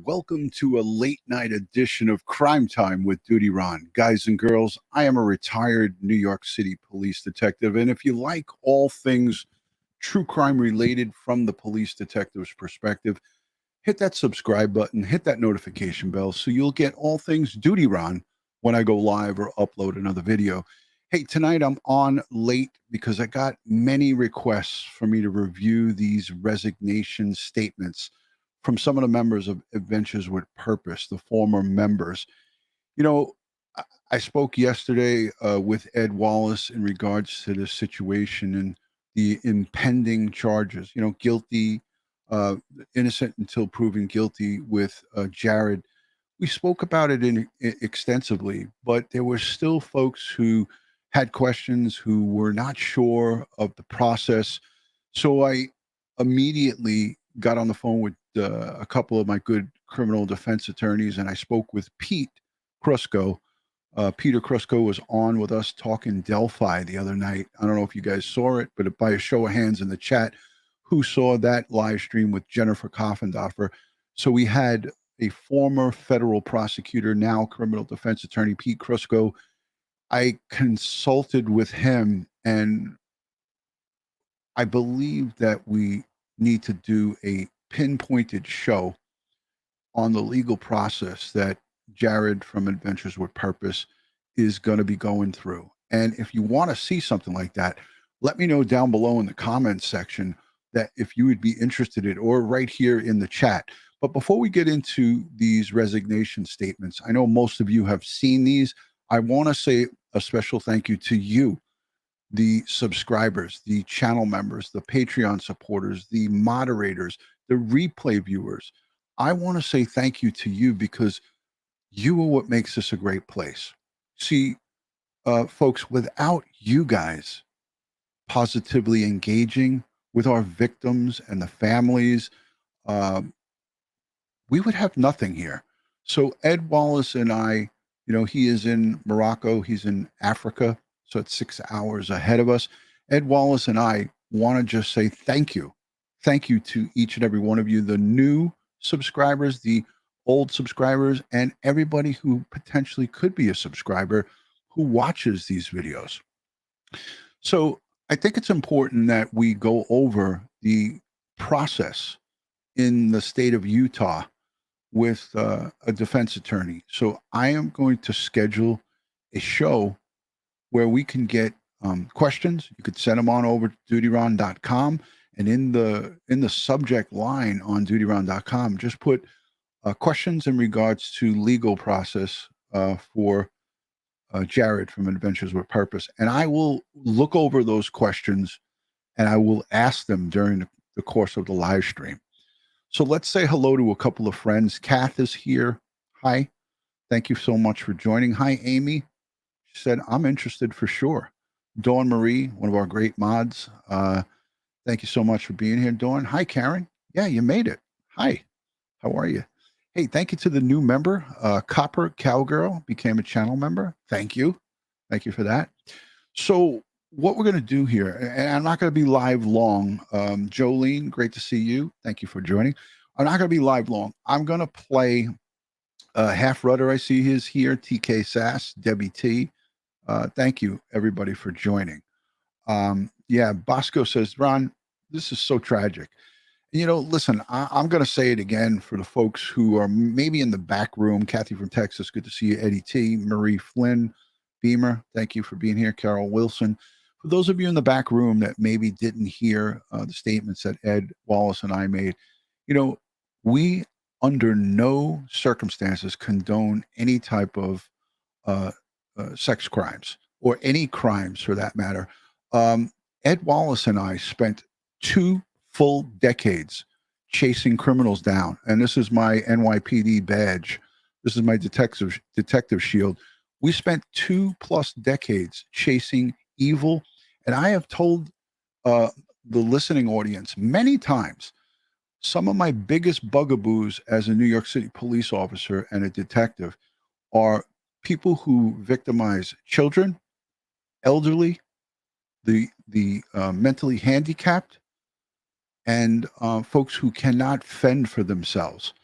welcome to a late night edition of Crime Time with DutyRon. Guys and girls, I am a retired New York City police detective, and if you like all things true crime related from the police detective's perspective, hit that subscribe button, hit that notification bell so you'll get all things DutyRon when I go live or upload another video. Hey, tonight I'm on late because I got many requests for me to review these resignation statements from some of the members of Adventures with Purpose, the former members. You know, I spoke yesterday with Ed Wallace in regards to this situation and the impending charges, guilty, uh, innocent until proven guilty with Jared. We spoke about it extensively, but there were still folks who had questions, who were not sure of the process. So I immediately got on the phone with a couple of my good criminal defense attorneys, and I spoke with Pete Krusco. Peter Krusco was on with us talking Delphi the other night. I don't know if you guys saw it, but by a show of hands in the chat, who saw that live stream with Jennifer Koffendorfer? So we had a former federal prosecutor, now criminal defense attorney, Pete Krusco. I consulted with him, and I believe that we need to do a pinpointed show on the legal process that Jared from Adventures with Purpose is going to be going through. And if you want to see something like that, let me know down below in the comments section that if you would be interested in it, or right here in the chat. But before we get into these resignation statements, I know most of you have seen these. I want to say a special thank you to you, the subscribers, the channel members, the Patreon supporters, the moderators, the replay viewers. I want to say thank you to you because you are what makes this a great place. See, folks, without you guys positively engaging with our victims and the families, um, we would have nothing here. So Ed Wallace and I, he is in Morocco, he's in Africa, so it's 6 hours ahead of us. Ed Wallace and I want to just say thank you. Thank you to each and every one of you, the new subscribers, the old subscribers, and everybody who potentially could be a subscriber who watches these videos. So I think it's important that we go over the process in the state of Utah with a defense attorney. So I am going to schedule a show where we can get questions. You could send them on over to DutyRon.com, and in the subject line on DutyRon.com, just put questions in regards to legal process for Jared from Adventures with Purpose, and I will look over those questions and I will ask them during the course of the live stream. So let's say hello to a couple of friends. Kath is here. Hi. Thank you so much for joining. Hi, Amy. She said, I'm interested for sure. Dawn Marie, one of our great mods. Thank you so much for being here, Dawn. Hi, Karen. Yeah, you made it. Hi. How are you? Hey, thank you to the new member. Copper Cowgirl became a channel member. Thank you. Thank you for that. So what we're going to do here, and I'm not going to be live long. Jolene, great to see you. Thank you for joining. I'm not going to be live long. I'm going to play Half Rudder. I see his here. TK Sass, Debbie T. Thank you, everybody, for joining. Yeah, Bosco says, Ron, this is so tragic. Listen, I'm going to say it again for the folks who are maybe in the back room. Kathy from Texas, good to see you. Eddie T. Marie Flynn, Beamer, thank you for being here. Carol Wilson. For those of you in the back room that maybe didn't hear the statements that Ed Wallace and I made, we under no circumstances condone any type of sex crimes or any crimes for that matter. Ed Wallace and I spent 2 full decades chasing criminals down. And this is my NYPD badge. This is my detective shield. We spent 2+ decades chasing evil. And I have told the listening audience many times, some of my biggest bugaboos as a New York City police officer and a detective are people who victimize children, elderly, the mentally handicapped, and folks who cannot fend for themselves.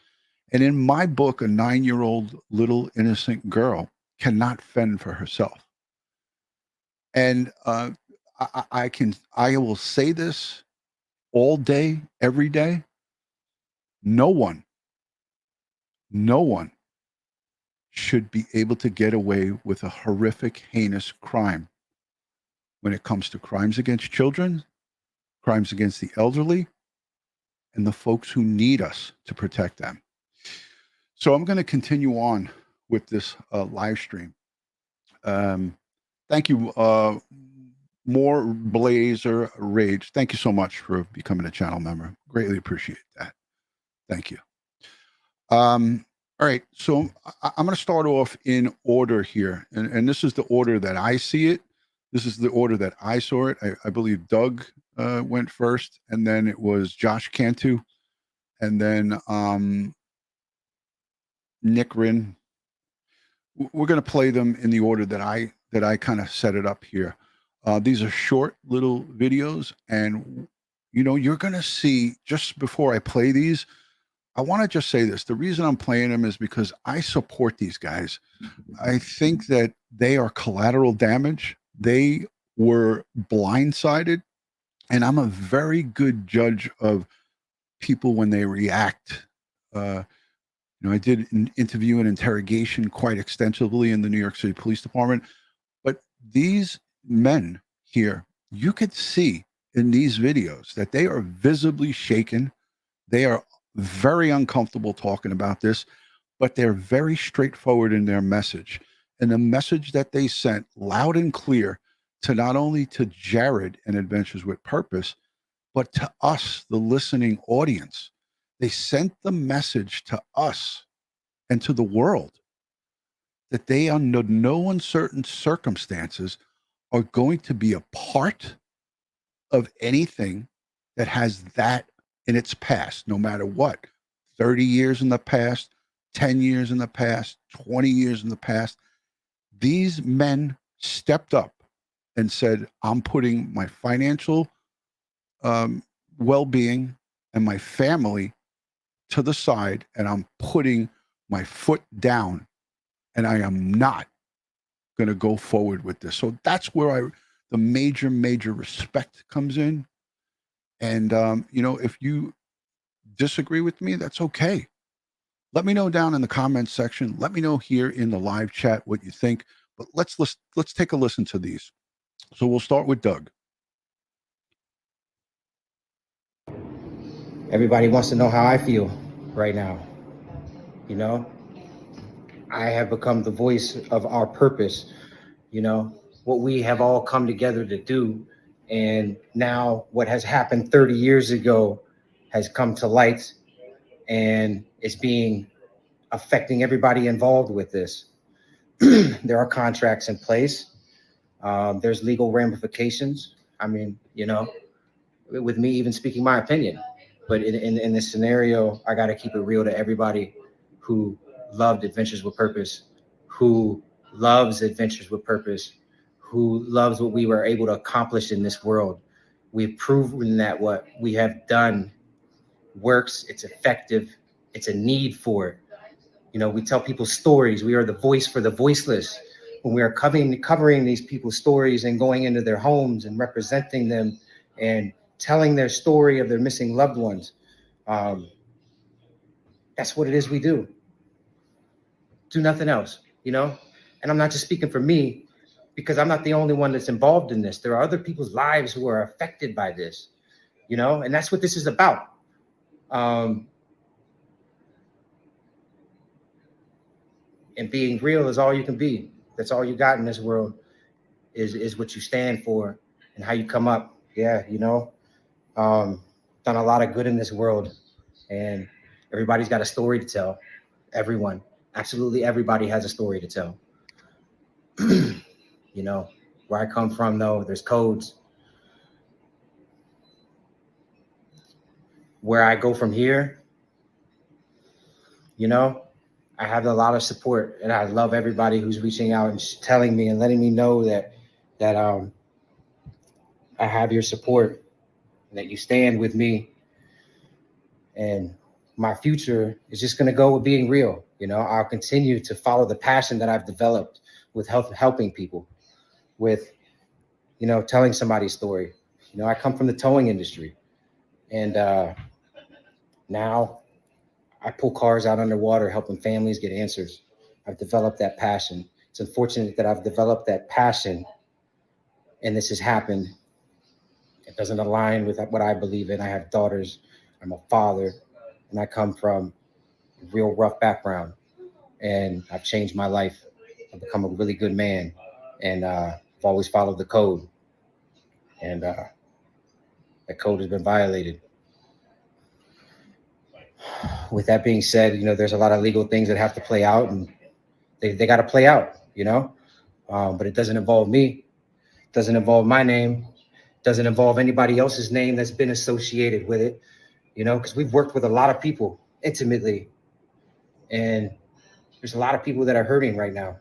And in my book, a 9-year-old little innocent girl cannot fend for herself. And I will say this all day, every day. No one should be able to get away with a horrific, heinous crime when it comes to crimes against children, crimes against the elderly, and the folks who need us to protect them. So I'm going to continue on with this live stream. Thank you, More Blazer Rage. Thank you so much for becoming a channel member. Greatly appreciate that. Thank you. All right, so I'm going to start off in order here, and this is the order that I see it. This is the order that I saw it. I believe Doug went first, and then it was Josh Cantù, and then Nick Rin. We're going to play them in the order that I kind of set it up here. These are short little videos, and you're going to see, just before I play these, I want to just say this. The reason I'm playing them is because I support these guys. I think that they are collateral damage. They were blindsided, and I'm a very good judge of people when they react. I did an interview and interrogation quite extensively in the New York City Police Department, but these men here, you could see in these videos that they are visibly shaken. They are very uncomfortable talking about this, but they're very straightforward in their message. And the message that they sent loud and clear to not only to Jared and Adventures with Purpose, but to us, the listening audience. They sent the message to us and to the world that they, under no uncertain circumstances, are going to be a part of anything that has that in its past, no matter what. 30 years in the past, 10 years in the past, 20 years in the past. These men stepped up and said, I'm putting my financial well-being and my family to the side, and I'm putting my foot down, and I am not going to go forward with this. So that's where the major respect comes in. And, if you disagree with me, that's okay. Let me know down in the comments section. Let me know here in the live chat what you think. But let's take a listen to these. So we'll start with Doug. Everybody wants to know how I feel right now. I have become the voice of our purpose, what we have all come together to do. And now what has happened 30 years ago has come to light, and it's affecting everybody involved with this. There are contracts in place. There's legal ramifications. I mean, with me even speaking my opinion. But in this scenario, I got to keep it real to everybody who loved Adventures with Purpose, who loves Adventures with Purpose, who loves what we were able to accomplish in this world. We've proven that what we have done works, it's effective, it's a need for it. We tell people stories. We are the voice for the voiceless. When we are covering these people's stories and going into their homes and representing them and telling their story of their missing loved ones, that's what it is we do. Do nothing else, And I'm not just speaking for me, because I'm not the only one that's involved in this. There are other people's lives who are affected by this, and that's what this is about. And being real is all you can be. That's all you got in this world is what you stand for and how you come up. Yeah, done a lot of good in this world, and everybody's got a story to tell. Everyone, absolutely everybody has a story to tell. Where I come from, though, there's codes. Where I go from here, I have a lot of support, and I love everybody who's reaching out and telling me and letting me know that I have your support and that you stand with me. And my future is just going to go with being real. You know, I'll continue to follow the passion that I've developed with helping people, with, you know, telling somebody's story. You know, I come from the towing industry, and now I pull cars out underwater, helping families get answers. I've developed that passion. It's unfortunate that I've developed that passion and this has happened. It doesn't align with what I believe in. I have daughters, I'm a father, and I come from a real rough background. And I've changed my life. I've become a really good man, and I've always followed the code. And that code has been violated. With that being said, you know, there's a lot of legal things that have to play out, and they got to play out, you know. But it doesn't involve me. It doesn't involve my name. It doesn't involve anybody else's name that's been associated with it, you know, because we've worked with a lot of people intimately, and there's a lot of people that are hurting right now.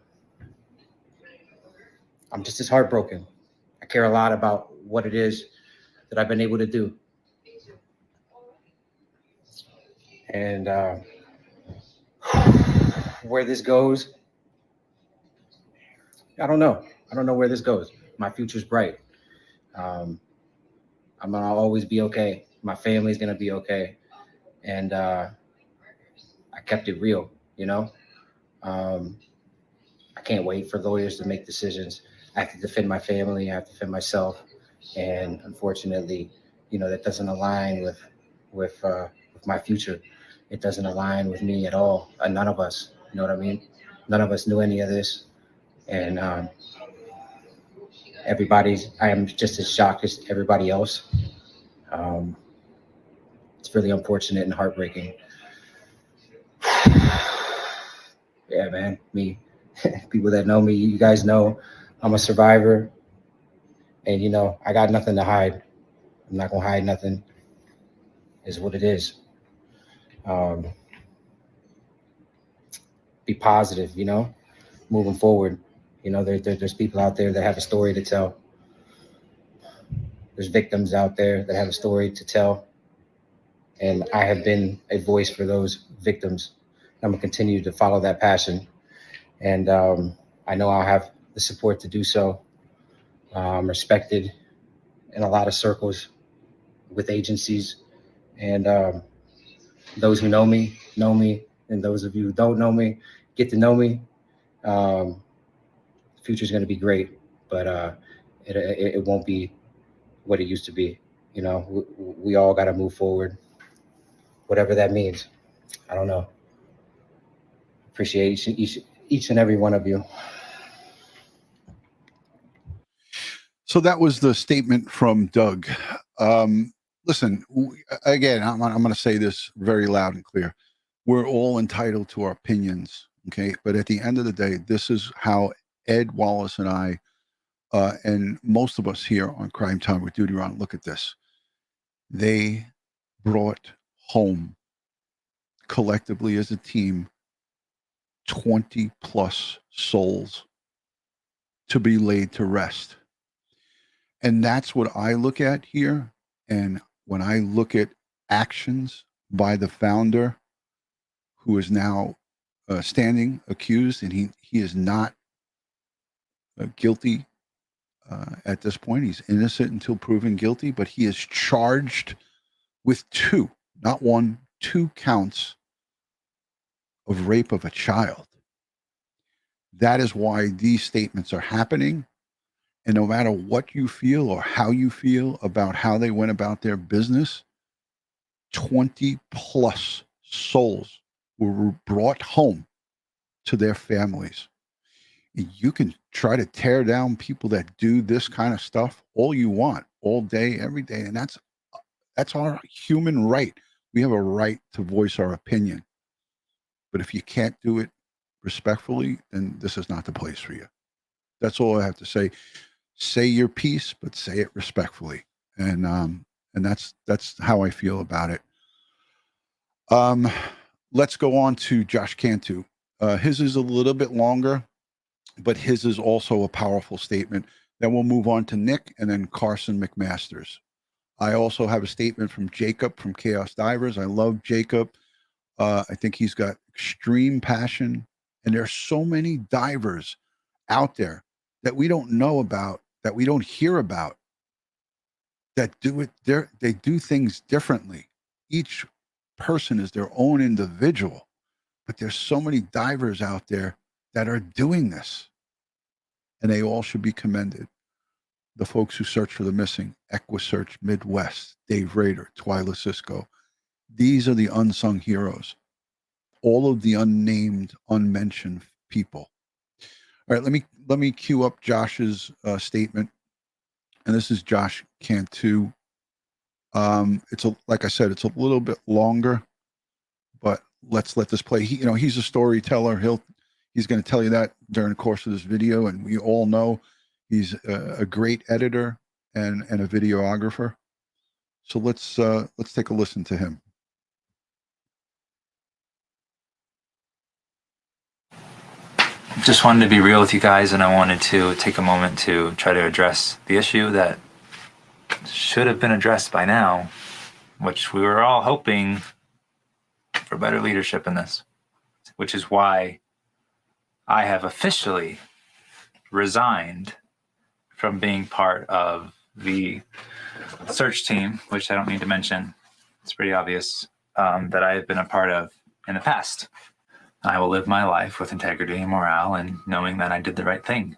I'm just as heartbroken. I care a lot about what it is that I've been able to do. And where this goes, I don't know. I don't know where this goes. My future's bright. I'm gonna always be okay. My family's gonna be okay. And I kept it real, you know. I can't wait for lawyers to make decisions. I have to defend my family. I have to defend myself. And unfortunately, you know, that doesn't align with my future. It doesn't align with me at all. None of us, you know what I mean? None of us knew any of this. And I am just as shocked as everybody else. It's really unfortunate and heartbreaking. Yeah, man, me, people that know me, you guys know I'm a survivor, and, you know, I got nothing to hide. I'm not gonna hide nothing. Is what it is. Be positive, you know, moving forward. You know, there's people out there that have a story to tell. There's victims out there that have a story to tell. And I have been a voice for those victims. I'm gonna continue to follow that passion. And I know I'll have the support to do so. I'm respected in a lot of circles with agencies. And those who know me, and those of you who don't know me, get to know me. The future's going to be great, but it won't be what it used to be. You know, we all got to move forward, whatever that means. I don't know. Appreciate each and every one of you. So that was the statement from Doug. Listen, again, I'm going to say this very loud and clear. We're all entitled to our opinions, okay? But at the end of the day, this is how Ed Wallace and I, and most of us here on Crime Time with DutyRon, look at this. They brought home, collectively as a team, 20 plus souls to be laid to rest. And that's what I look at here. And when I look at actions by the founder, who is now standing accused, and he is not guilty at this point. He's innocent until proven guilty, but he is charged with two, not one, two counts of rape of a child. That is why these statements are happening. And no matter what you feel or how you feel about how they went about their business, 20 plus souls were brought home to their families. You can try to tear down people that do this kind of stuff all you want, all day, every day. And that's our human right. We have a right to voice our opinion. But if you can't do it respectfully, then this is not the place for you. That's all I have to say. Say your piece, but say it respectfully. And that's how I feel about it. Let's go on to Josh Cantù. His is a little bit longer, but his is also a powerful statement. Then we'll move on to Nick and then Carson McMasters. I also have a statement from Jacob from Chaos Divers. I love Jacob. I think he's got extreme passion. And there's so many divers out there that we don't know about, that we don't hear about, that do it. They do things differently. Each person is their own individual, but there's so many divers out there that are doing this, and they all should be commended. The folks who search for the missing, EquiSearch Midwest, Dave Rader, Twyla Cisco. These are the unsung heroes. All of the unnamed, unmentioned people. All right, let me cue up Josh's statement, and this is Josh Cantù. Like I said, it's a little bit longer, but let's let this play. He's a storyteller. He's going to tell you that during the course of this video, and we all know he's a great editor and a videographer. So let's take a listen to him. Just wanted to be real with you guys, and I wanted to take a moment to try to address the issue that should have been addressed by now, which we were all hoping for better leadership in this, which is why I have officially resigned from being part of the search team, which I don't need to mention. It's pretty obvious, that I have been a part of in the past. I will live my life with integrity and morale and knowing that I did the right thing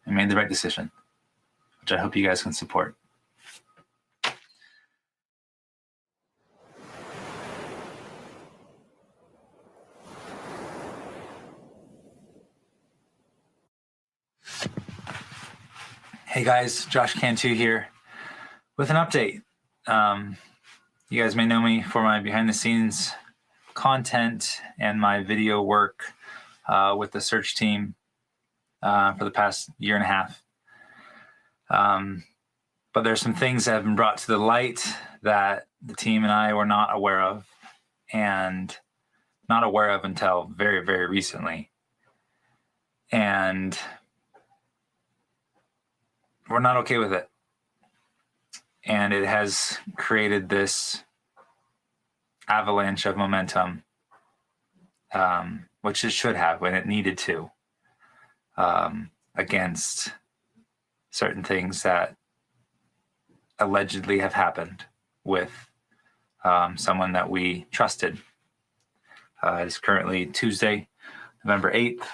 and made the right decision, which I hope you guys can support. Hey guys, Josh Cantù here with an update. You guys may know me for my behind the scenes content and my video work with the search team for the past year and a half. But there's some things that have been brought to the light that the team and I were not aware of, and not aware of until very, very recently. And we're not okay with it. And it has created this avalanche of momentum, which it should have when it needed to, against certain things that allegedly have happened with someone that we trusted. It's currently Tuesday, November 8th,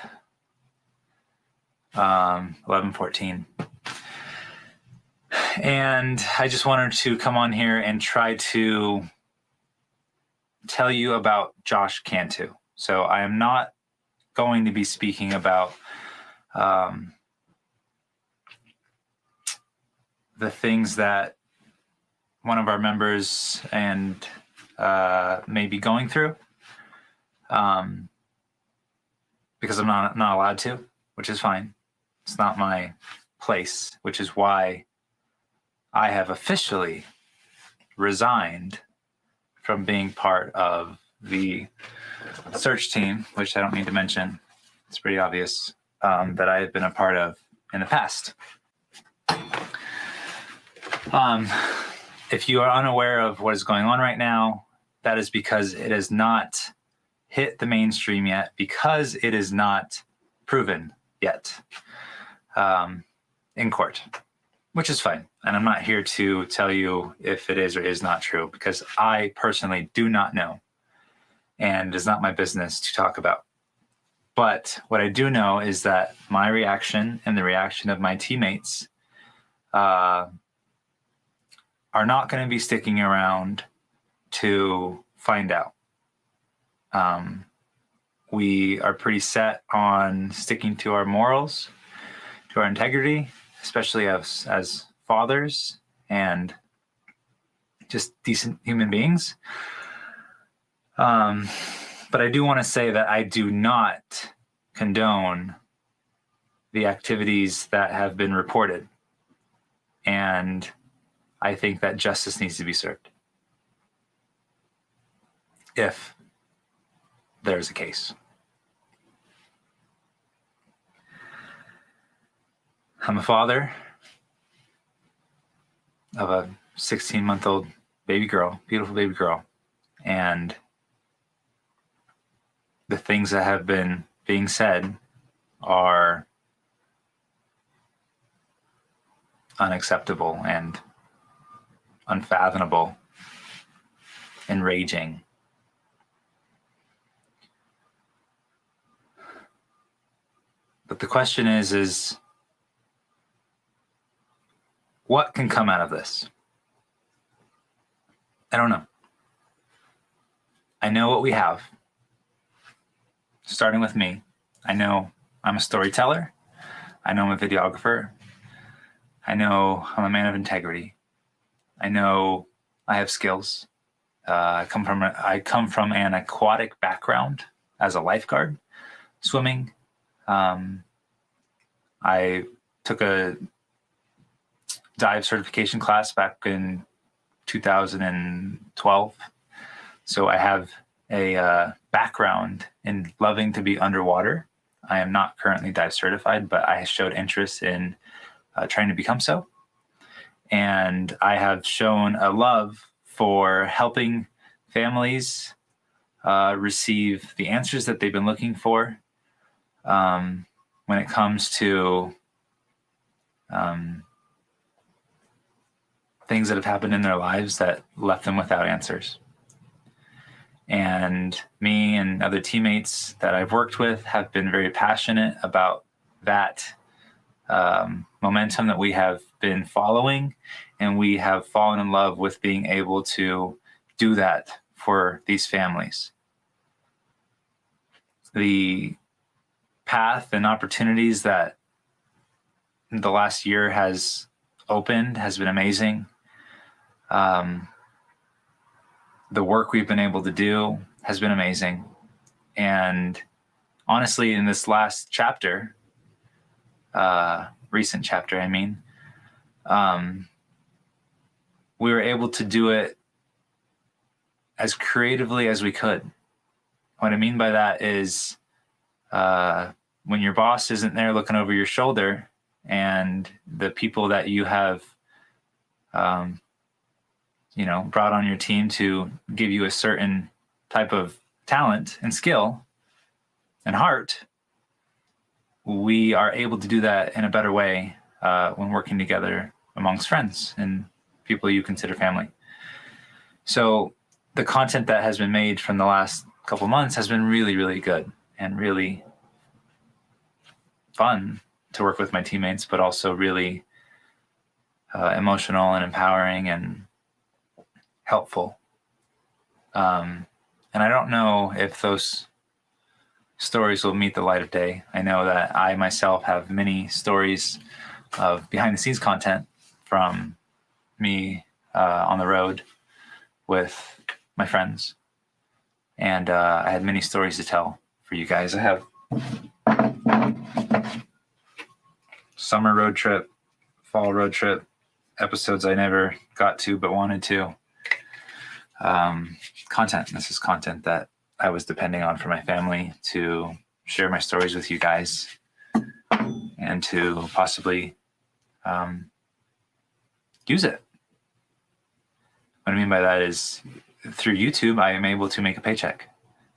11:14. And I just wanted to come on here and try to tell you about Josh Cantù. So I am not going to be speaking about the things that one of our members and may be going through, because I'm not allowed to, which is fine. It's not my place, which is why I have officially resigned from being part of the search team, which I don't need to mention. It's pretty obvious, that I have been a part of in the past. If you are unaware of what is going on right now, that is because it has not hit the mainstream yet, because it is not proven yet in court, which is fine. And I'm not here to tell you if it is or is not true, because I personally do not know, and it is not my business to talk about. But what I do know is that my reaction and the reaction of my teammates are not going to be sticking around to find out. We are pretty set on sticking to our morals, to our integrity, especially as fathers and just decent human beings. But I do want to say that I do not condone the activities that have been reported. And I think that justice needs to be served, if there's a case. I'm a father of a 16-month-old baby girl, beautiful baby girl. And the things that have been being said are unacceptable and unfathomable, enraging. But the question is what can come out of this? I don't know. I know what we have. Starting with me, I know I'm a storyteller. I know I'm a videographer. I know I'm a man of integrity. I know I have skills. I come from an aquatic background as a lifeguard, swimming. I took a dive certification class back in 2012. So I have a background in loving to be underwater. I am not currently dive certified, but I showed interest in trying to become so. And I have shown a love for helping families receive the answers that they've been looking for when it comes to things that have happened in their lives that left them without answers. And me and other teammates that I've worked with have been very passionate about that momentum that we have been following, and we have fallen in love with being able to do that for these families. The path and opportunities that the last year has opened has been amazing. The work we've been able to do has been amazing. And honestly, in this last chapter, recent chapter, I mean, we were able to do it as creatively as we could. What I mean by that is when your boss isn't there looking over your shoulder and the people that you have brought on your team to give you a certain type of talent and skill and heart, we are able to do that in a better way when working together amongst friends and people you consider family. So the content that has been made from the last couple months has been really, really good and really fun to work with my teammates, but also really emotional and empowering and helpful. And I don't know if those stories will meet the light of day. I know that I myself have many stories of behind the scenes content from me on the road with my friends. And I had many stories to tell for you guys. I have summer road trip, fall road trip, episodes I never got to but wanted to. Content. This is content that I was depending on for my family to share my stories with you guys and to possibly use it. What I mean by that is through YouTube, I am able to make a paycheck.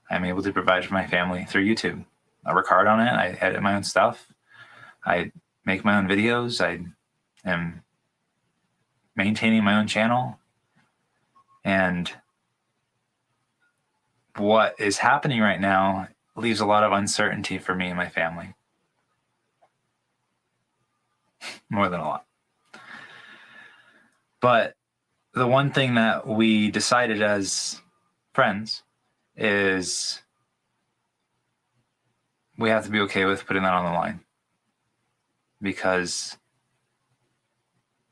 I'm able to provide for my family through YouTube. I work hard on it. I edit my own stuff. I make my own videos. I am maintaining my own channel. And what is happening right now leaves a lot of uncertainty for me and my family. More than a lot. But the one thing that we decided as friends is we have to be okay with putting that on the line, because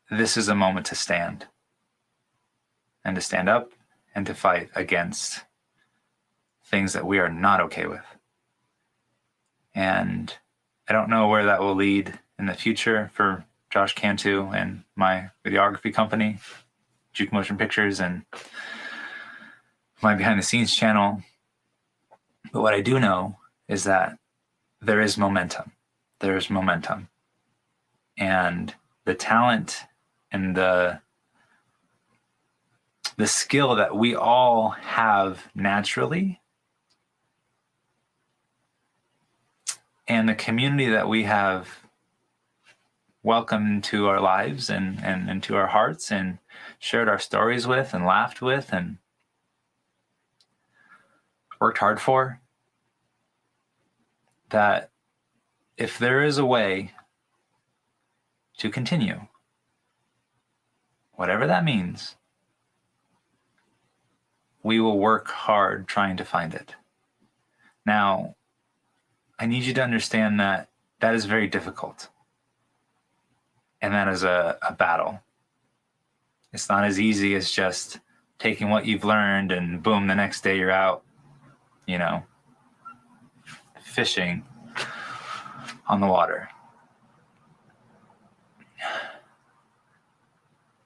this is a moment to stand and to stand up and to fight against things that we are not okay with. And I don't know where that will lead in the future for Josh Cantù and my videography company, Juke Motion Pictures, and my behind the scenes channel. But what I do know is that there is momentum. There is momentum. And the talent and the skill that we all have naturally and the community that we have welcomed into our lives and into our hearts and shared our stories with and laughed with and worked hard for, that if there is a way to continue, whatever that means, we will work hard trying to find it. Now, I need you to understand that that is very difficult. And that is a battle. It's not as easy as just taking what you've learned and boom, the next day you're out, fishing on the water.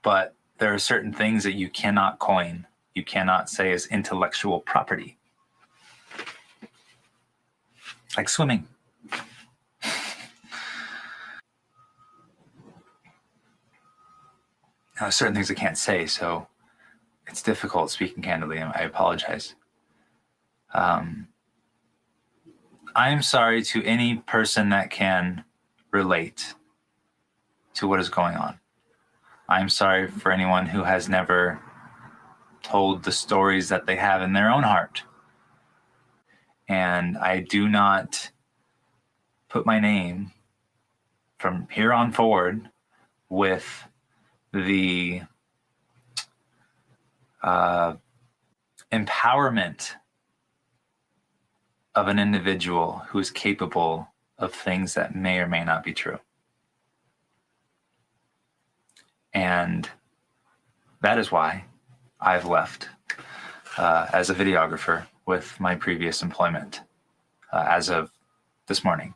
But there are certain things that you cannot coin, you cannot say as intellectual property. Like swimming. Now, certain things I can't say, so it's difficult speaking candidly, and I apologize. I am sorry to any person that can relate to what is going on. I'm sorry for anyone who has never told the stories that they have in their own heart. And I do not put my name from here on forward with the empowerment of an individual who is capable of things that may or may not be true. And that is why I've left as a videographer with my previous employment as of this morning.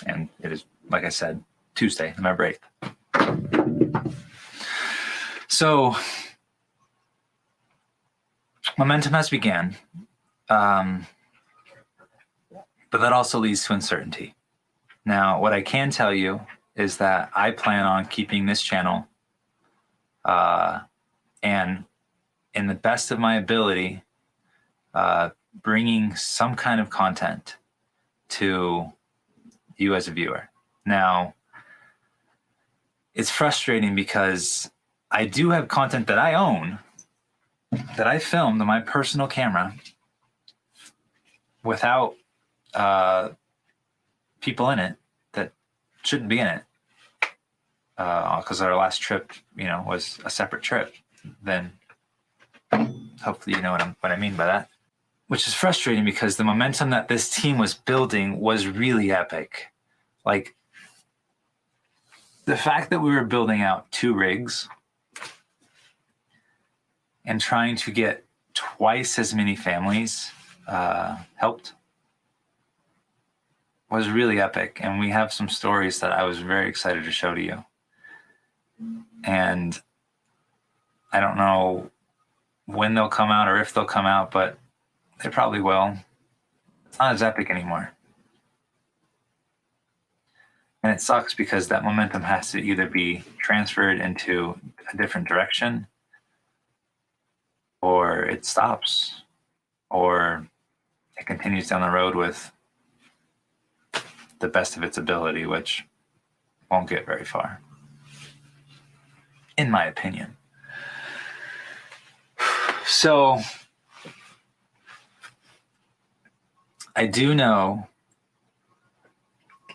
And it is, like I said, Tuesday, November 8th. So, momentum has began. But that also leads to uncertainty. Now, what I can tell you is that I plan on keeping this channel and in the best of my ability, bringing some kind of content to you as a viewer. Now, it's frustrating because I do have content that I own, that I filmed on my personal camera without people in it that shouldn't be in it, because our last trip, was a separate trip. Then hopefully you know what I mean by that. Which is frustrating because the momentum that this team was building was really epic. Like the fact that we were building out 2 rigs and trying to get twice as many families helped was really epic. And we have some stories that I was very excited to show to you. And I don't know when they'll come out or if they'll come out, but they probably will. It's not as epic anymore. And it sucks because that momentum has to either be transferred into a different direction, or it stops, or it continues down the road with the best of its ability, which won't get very far, in my opinion. So I do know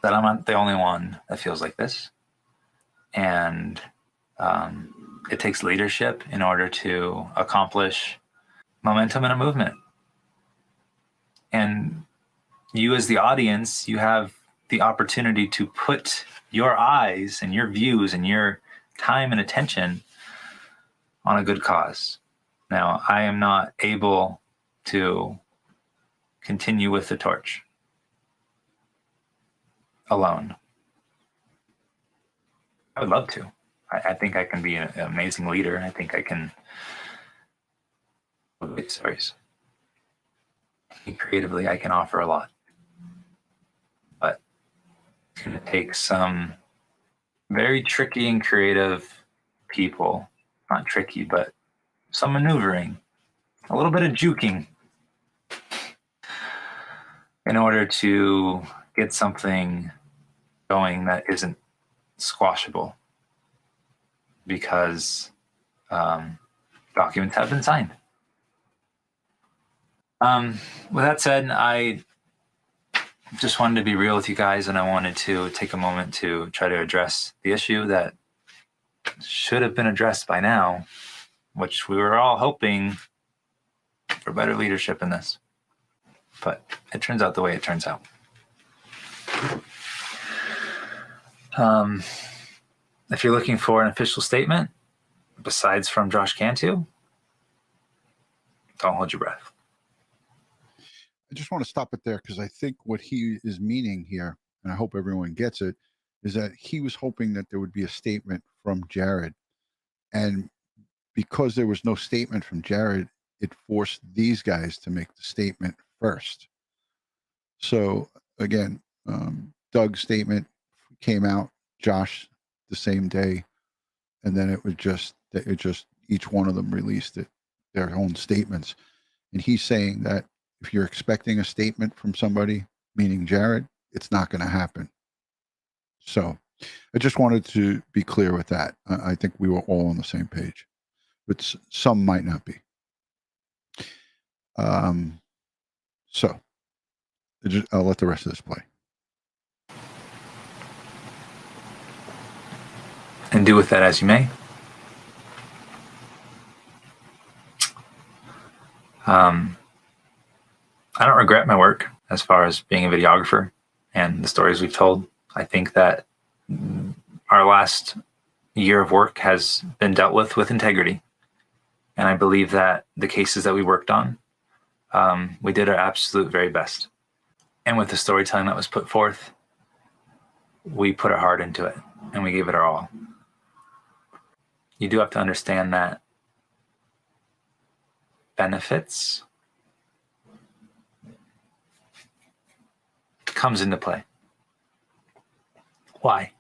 that I'm not the only one that feels like this. And it takes leadership in order to accomplish momentum in a movement. And you as the audience, you have the opportunity to put your eyes and your views and your time and attention on a good cause. Now, I am not able to continue with the torch alone. I would love to. I think I can be an amazing leader. I think I can great stories. Creatively, I can offer a lot. But it's going to take some very tricky and creative people. Not tricky, but some maneuvering, a little bit of juking in order to get something going that isn't squashable because documents have been signed. With that said, I just wanted to be real with you guys, and I wanted to take a moment to try to address the issue that should have been addressed by now, which we were all hoping for better leadership in this. But it turns out the way it turns out. If you're looking for an official statement, besides from Josh Cantù, don't hold your breath. I just want to stop it there because I think what he is meaning here, and I hope everyone gets it, is that he was hoping that there would be a statement from Jared. And because there was no statement from Jared, it forced these guys to make the statement first. So again, Doug's statement came out, Josh the same day, and then it just each one of them released their own statements. And he's saying that if you're expecting a statement from somebody, meaning Jared, it's not going to happen. So I just wanted to be clear with that. I think we were all on the same page, but some might not be. So I'll let the rest of this play. And do with that as you may. I don't regret my work as far as being a videographer and the stories we've told. I think that our last year of work has been dealt with integrity. And I believe that the cases that we worked on, we did our absolute very best. And with the storytelling that was put forth, we put our heart into it and we gave it our all. You do have to understand that benefits comes into play. Why?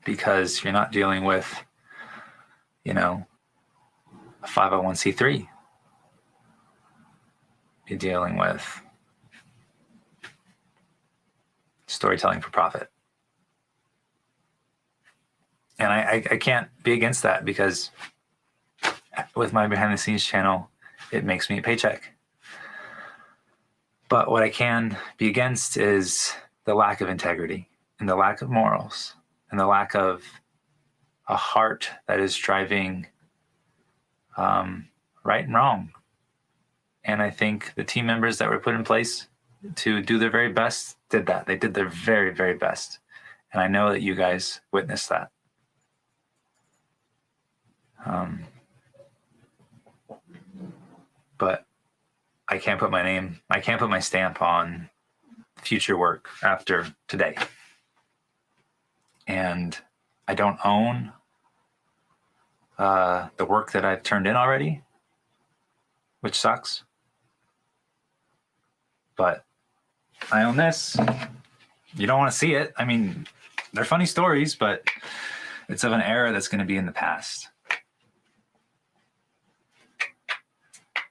Because you're not dealing with, a 501c3. You're dealing with storytelling for profit. And I can't be against that because with my behind the scenes channel, it makes me a paycheck. But what I can be against is the lack of integrity and the lack of morals and the lack of a heart that is driving right and wrong. And I think the team members that were put in place to do their very best did that. They did their very, very best. And I know that you guys witnessed that. But I can't put my stamp on future work after today. And I don't own the work that I've turned in already, which sucks. But I own this. You don't want to see it. I mean, they're funny stories, but it's of an era that's going to be in the past.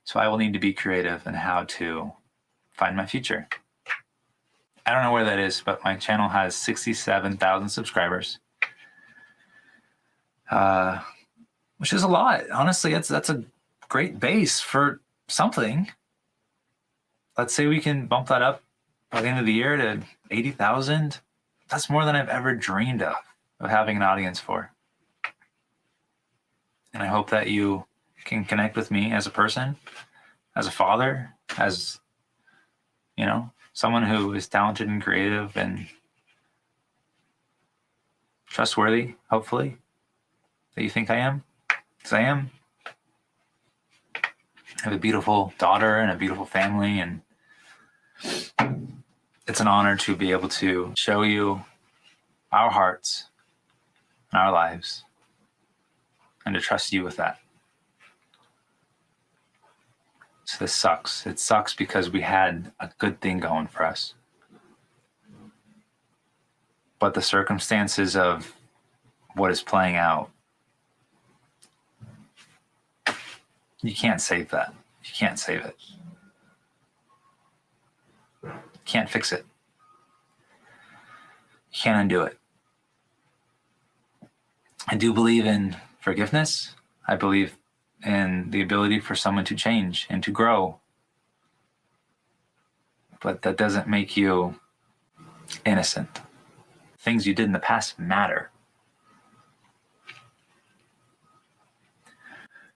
So I will need to be creative in how to find my future. I don't know where that is, but my channel has 67,000 subscribers, which is a lot. Honestly, that's a great base for something. Let's say we can bump that up by the end of the year to 80,000. That's more than I've ever dreamed of having an audience for. And I hope that you can connect with me as a person, as a father, as, someone who is talented and creative and trustworthy, hopefully, that you think I am, because I am. I have a beautiful daughter and a beautiful family, and it's an honor to be able to show you our hearts and our lives and to trust you with that. So this sucks. It sucks because we had a good thing going for us. But the circumstances of what is playing out, you can't save that. You can't save it. You can't fix it. can't undo it. I do believe in forgiveness. I believe in the ability for someone to change and to grow. But that doesn't make you innocent. Things you did in the past matter.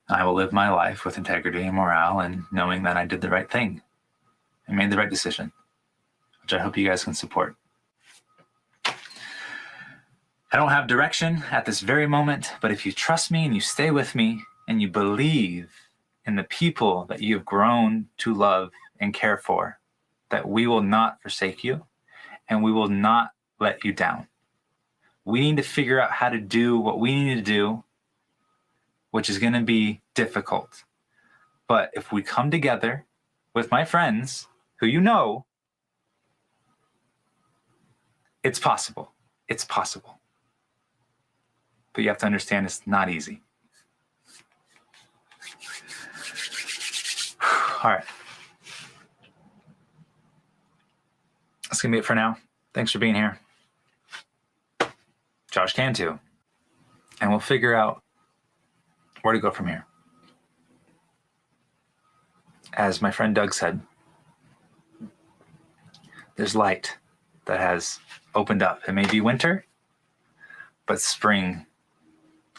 I will live my life with integrity and morale and knowing that I did the right thing and made the right decision, which I hope you guys can support. I don't have direction at this very moment, but if you trust me and you stay with me and you believe in the people that you have grown to love and care for, that we will not forsake you and we will not let you down. We need to figure out how to do what we need to do, which is going to be difficult. But if we come together with my friends, who you know, it's possible. It's possible. But you have to understand it's not easy. All right. That's going to be it for now. Thanks for being here. Josh Cantù. And we'll figure out where to go from here. As my friend Doug said, there's light that has opened up. It may be winter, but spring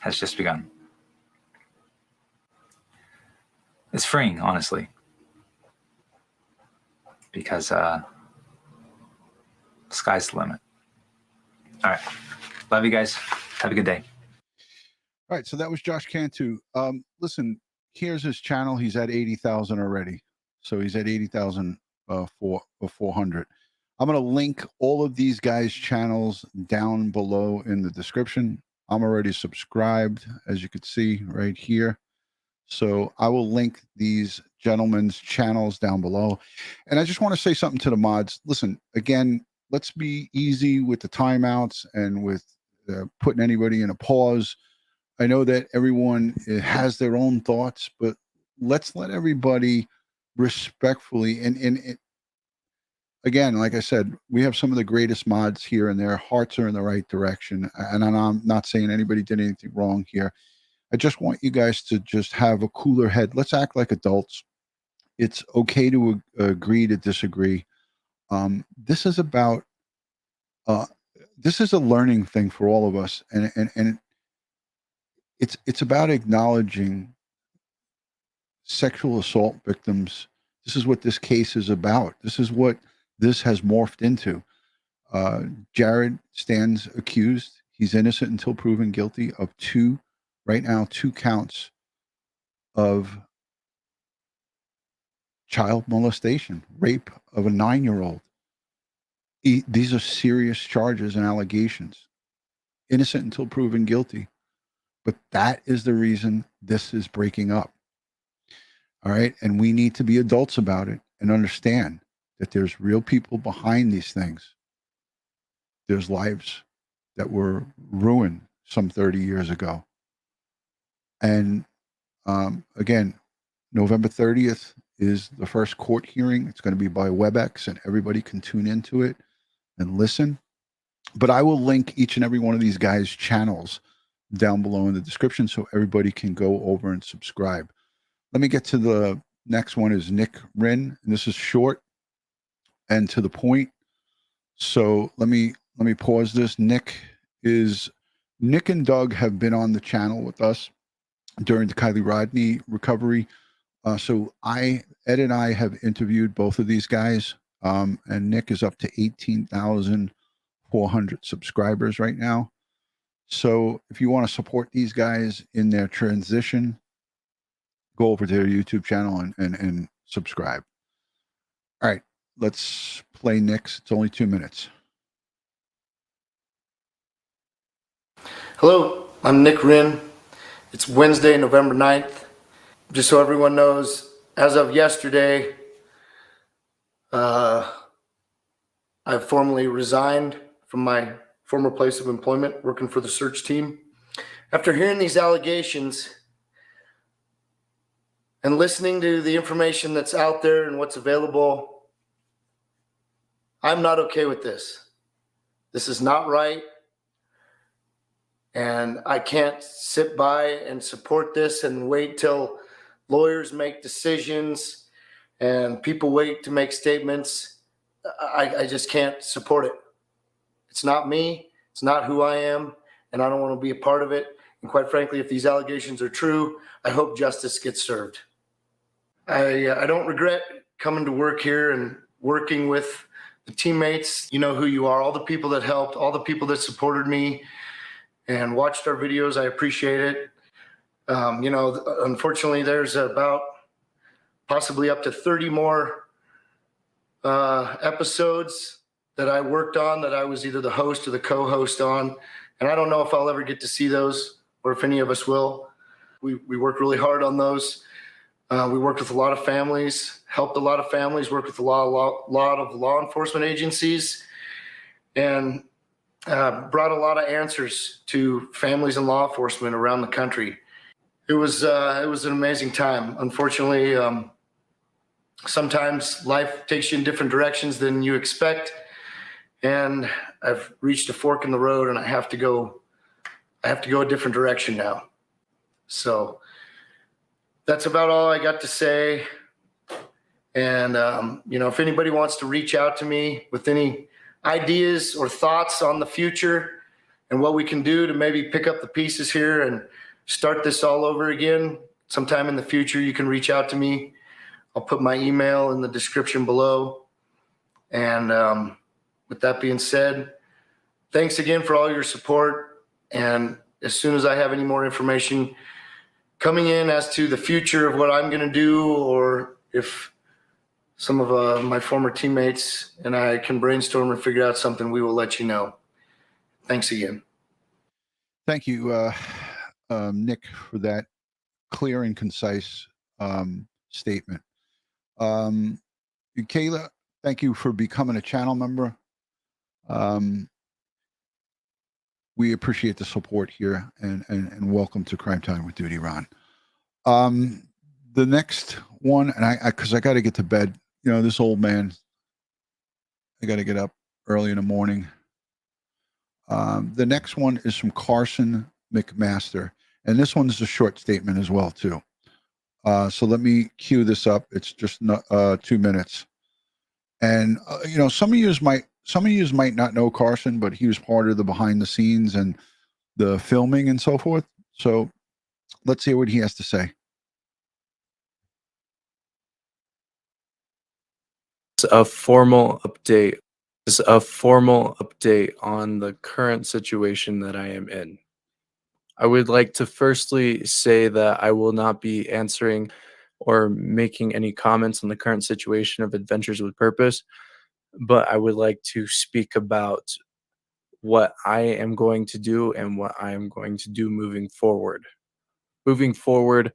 has just begun. It's freeing, honestly, because the sky's the limit. All right. Love you guys. Have a good day. All right, so that was Josh Cantù. Listen, here's his channel. He's at 80,000 already. So he's at 80,000 for 400. I'm going to link all of these guys' channels down below in the description. I'm already subscribed, as you can see right here. So I will link these gentlemen's channels down below. And I just want to say something to the mods. Listen, again, let's be easy with the timeouts and with putting anybody in a pause. I know that everyone has their own thoughts, but let's let everybody respectfully and again, like I said, we have some of the greatest mods here and their hearts are in the right direction. And I'm not saying anybody did anything wrong here. I just want you guys to just have a cooler head. Let's act like adults. It's okay to agree to disagree. This is about, this is a learning thing for all of us. And it's about acknowledging sexual assault victims. This is what this case is about. This is what this has morphed into. Jared stands accused. He's innocent until proven guilty of two counts of child molestation, rape of a 9-year-old. These are serious charges and allegations. Innocent until proven guilty. But that is the reason this is breaking up. All right. And we need to be adults about it and understand that there's real people behind these things. There's lives that were ruined some 30 years ago. And again, November 30th is the first court hearing. It's going to be by WebEx, and everybody can tune into it and listen. But I will link each and every one of these guys' channels down below in the description so everybody can go over and subscribe. Let me get to the next one is Nick Rin, and this is short and to the point. So let me pause this. Nick and Doug have been on the channel with us during the Kylie Rodney recovery. So Ed and I have interviewed both of these guys, and Nick is up to 18,400 subscribers right now. So if you want to support these guys in their transition, go over to their YouTube channel and subscribe. All right, let's play Nick's. It's only 2 minutes. Hello, I'm Nick Rin. It's Wednesday, November 9th. Just so everyone knows, as of yesterday, I formally resigned from my former place of employment, working for the search team. After hearing these allegations and listening to the information that's out there and what's available, I'm not okay with this. This is not right. And I can't sit by and support this and wait till lawyers make decisions and people wait to make statements. I just can't support it. It's not me. It's not who I am. And I don't want to be a part of it. And quite frankly, if these allegations are true, I hope justice gets served. I don't regret coming to work here and working with the teammates. You know who you are, all the people that helped, all the people that supported me and watched our videos. I appreciate it. Unfortunately, there's about possibly up to 30 more episodes that I worked on that I was either the host or the co-host on. And I don't know if I'll ever get to see those or if any of us will. We worked really hard on those. We worked with a lot of families, helped a lot of families, worked with a lot of law enforcement agencies, and brought a lot of answers to families and law enforcement around the country. It was an amazing time. Unfortunately, sometimes life takes you in different directions than you expect, and I've reached a fork in the road, and I have to go a different direction now. So that's about all I got to say. And if anybody wants to reach out to me with any ideas or thoughts on the future and what we can do to maybe pick up the pieces here and start this all over again sometime in the future, you can reach out to me. I'll put my email in the description below. And with that being said, thanks again for all your support. And as soon as I have any more information coming in as to the future of what I'm going to do, or if some of my former teammates and I can brainstorm and figure out something, we will let you know. Thanks again. Thank you, Nick, for that clear and concise statement. Kayla, thank you for becoming a channel member. We appreciate the support here, and welcome to Crime Time with DutyRon. The next one, and because I got to get to bed. This old man, I got to get up early in the morning. The next one is from Carson McMaster, and this one is a short statement as well too. So let me cue this up. It's just 2 minutes, and some of you might not know Carson, but he was part of the behind the scenes and the filming and so forth. So let's hear what he has to say. A formal update on the current situation that I am in. I would like to firstly say that I will not be answering or making any comments on the current situation of Adventures with Purpose, but I would like to speak about what I am going to do and what I am going to do moving forward. Moving forward,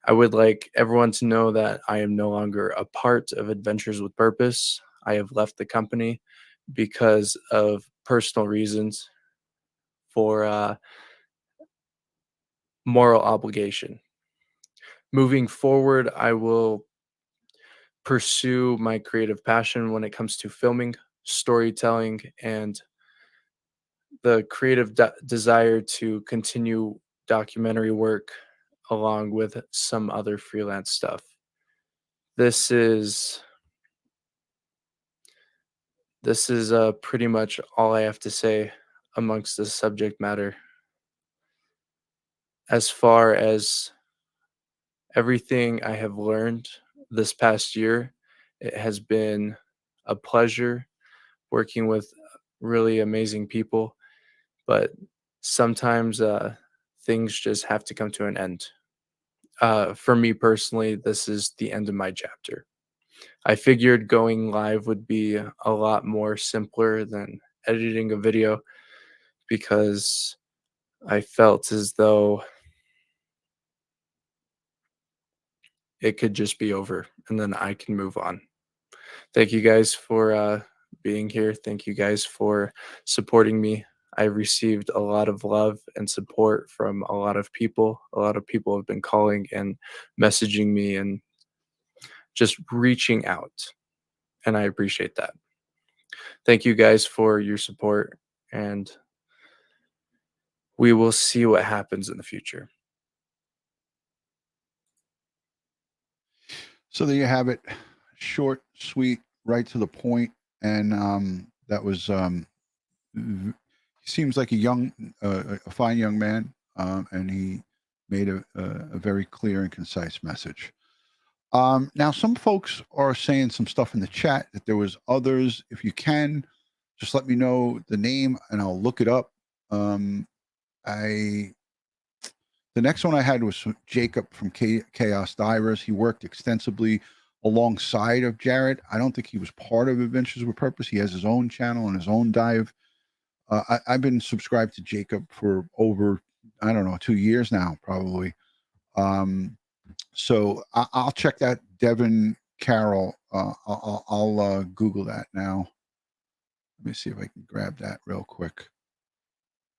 I would like everyone to know that I am no longer a part of Adventures with Purpose. I have left the company because of personal reasons for moral obligation. Moving forward, I will pursue my creative passion when it comes to filming, storytelling, and the creative desire to continue documentary work along with some other freelance stuff. This is pretty much all I have to say amongst this subject matter. As far as everything I have learned this past year, it has been a pleasure working with really amazing people, but sometimes things just have to come to an end. For me personally, this is the end of my chapter. I figured going live would be a lot more simpler than editing a video, because I felt as though it could just be over and then I can move on. Thank you guys for being here. Thank you guys for supporting me. I received a lot of love and support from a lot of people. A lot of people have been calling and messaging me and just reaching out, and I appreciate that. Thank you guys for your support, and we will see what happens in the future. So there you have it. Short, sweet, right to the point. And that was, he seems like a fine young man. And he made a very clear and concise message. Now, some folks are saying some stuff in the chat that there was others. If you can, just let me know the name and I'll look it up. The next one I had was Jacob from Chaos Divers. He worked extensively alongside of Jared. I don't think he was part of Adventures with Purpose. He has his own channel and his own dive. I've been subscribed to Jacob for over, I don't know, 2 years now, probably. So I'll check that. Devin Carroll. I'll Google that now. Let me see if I can grab that real quick.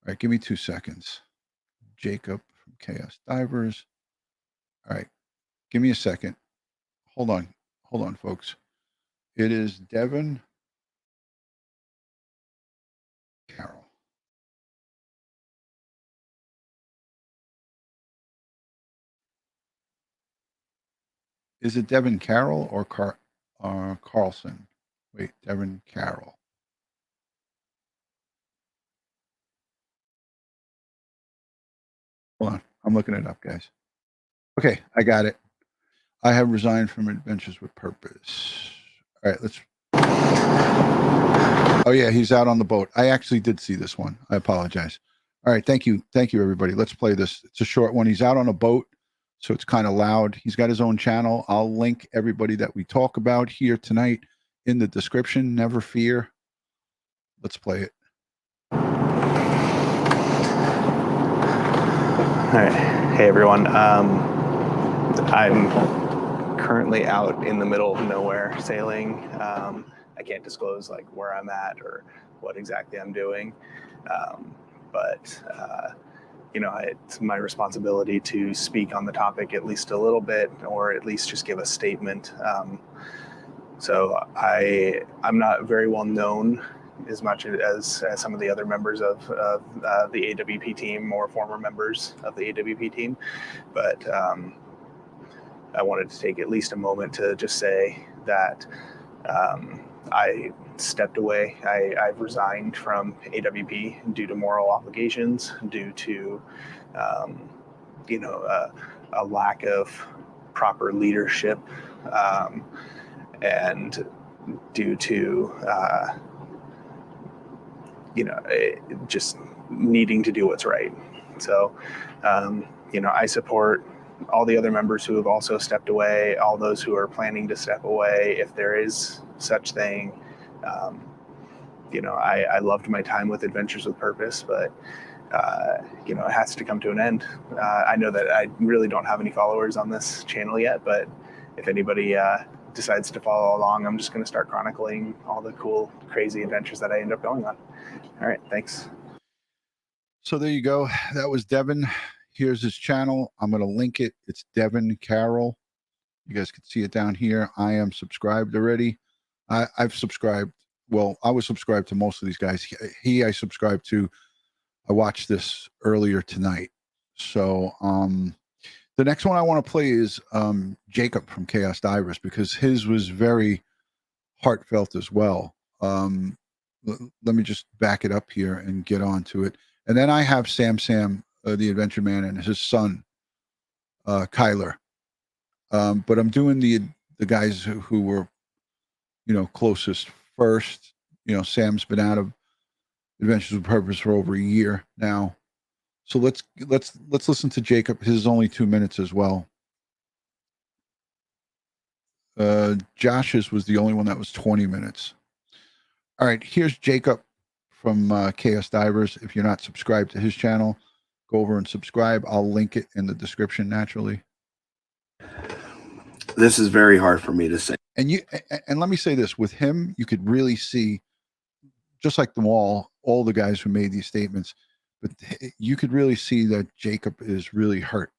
All right, give me 2 seconds. Jacob from Chaos Divers. All right, give me a second. Hold on, folks. It is Devin Carroll. Is it Devin Carroll or Carlson? Wait, Devin Carroll. Hold on, I'm looking it up, guys. Okay, I got it. I have resigned from Adventures with Purpose. All right, let's. Oh yeah, he's out on the boat. I actually did see this one. I apologize. All right, thank you, everybody. Let's play this. It's a short one. He's out on a boat, so it's kind of loud. He's got his own channel. I'll link everybody that we talk about here tonight in the description. Never fear. Let's play it. All right. Hey, everyone. I'm currently out in the middle of nowhere sailing. I can't disclose like where I'm at or what exactly I'm doing. But you know, it's my responsibility to speak on the topic at least a little bit, or at least just give a statement. So I'm not very well known as much as some of the other members of the AWP team or former members of the AWP team. But I wanted to take at least a moment to just say that I stepped away. I've resigned from AWP due to moral obligations, due to you know, a lack of proper leadership, and due to you know, just needing to do what's right. So you know, I support all the other members who have also stepped away, all those who are planning to step away, if there is such thing. You know, I loved my time with Adventures with Purpose, but you know, it has to come to an end. I know that I really don't have any followers on this channel yet, but if anybody decides to follow along, I'm just going to start chronicling all the cool, crazy adventures that I end up going on. All right, thanks. So there you go. That was Devin. Here's his channel. I'm going to link it. It's Devin Carroll. You guys can see it down here. I am subscribed already. I've subscribed. Well, I was subscribed to most of these guys. I subscribed to. I watched this earlier tonight. So the next one I want to play is Jacob from Chaos Divers, because his was very heartfelt as well. Let me just back it up here and get on to it. And then I have Sam, the Adventure Man, and his son, Kyler. But I'm doing the guys who were, you know, closest first. You know, Sam's been out of Adventures with Purpose for over a year now. So let's listen to Jacob. His is only 2 minutes as well. Josh's was the only one that was 20 minutes. All right, here's Jacob from Chaos Divers. If you're not subscribed to his channel, go over and subscribe. I'll link it in the description naturally. This is very hard for me to say. And let me say this, with him, you could really see, just like them all the guys who made these statements, but you could really see that Jacob is really hurt.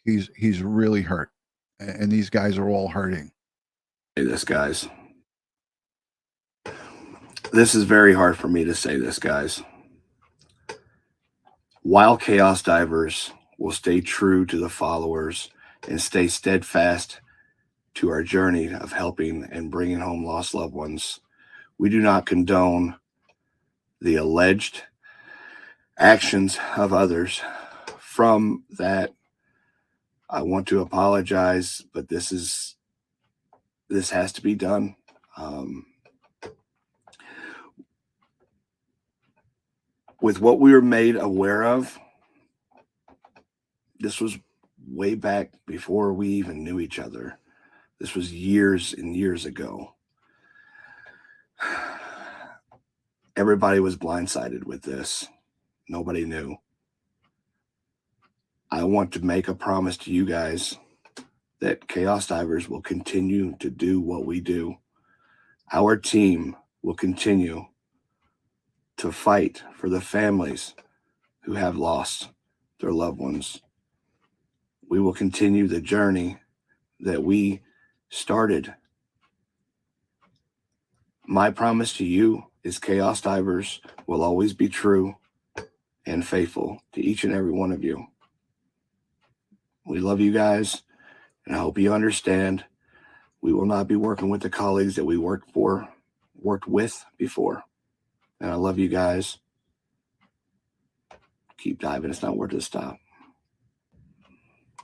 He's really hurt. And these guys are all hurting. This, guys. This is very hard for me to say this, guys. while Chaos Divers will stay true to the followers and stay steadfast to our journey of helping and bringing home lost loved ones, we do not condone the alleged actions of others. From that, I want to apologize, but this has to be done. With what we were made aware of, this was way back before we even knew each other. This was years and years ago. Everybody was blindsided with this. Nobody knew. I want to make a promise to you guys that Chaos Divers will continue to do what we do. Our team will continue to fight for the families who have lost their loved ones. We will continue the journey that we started. My promise to you is Chaos Divers will always be true and faithful to each and every one of you. We love you guys, and I hope you understand we will not be working with the colleagues that we worked with before. And I love you guys. Keep diving. It's not worth to stop.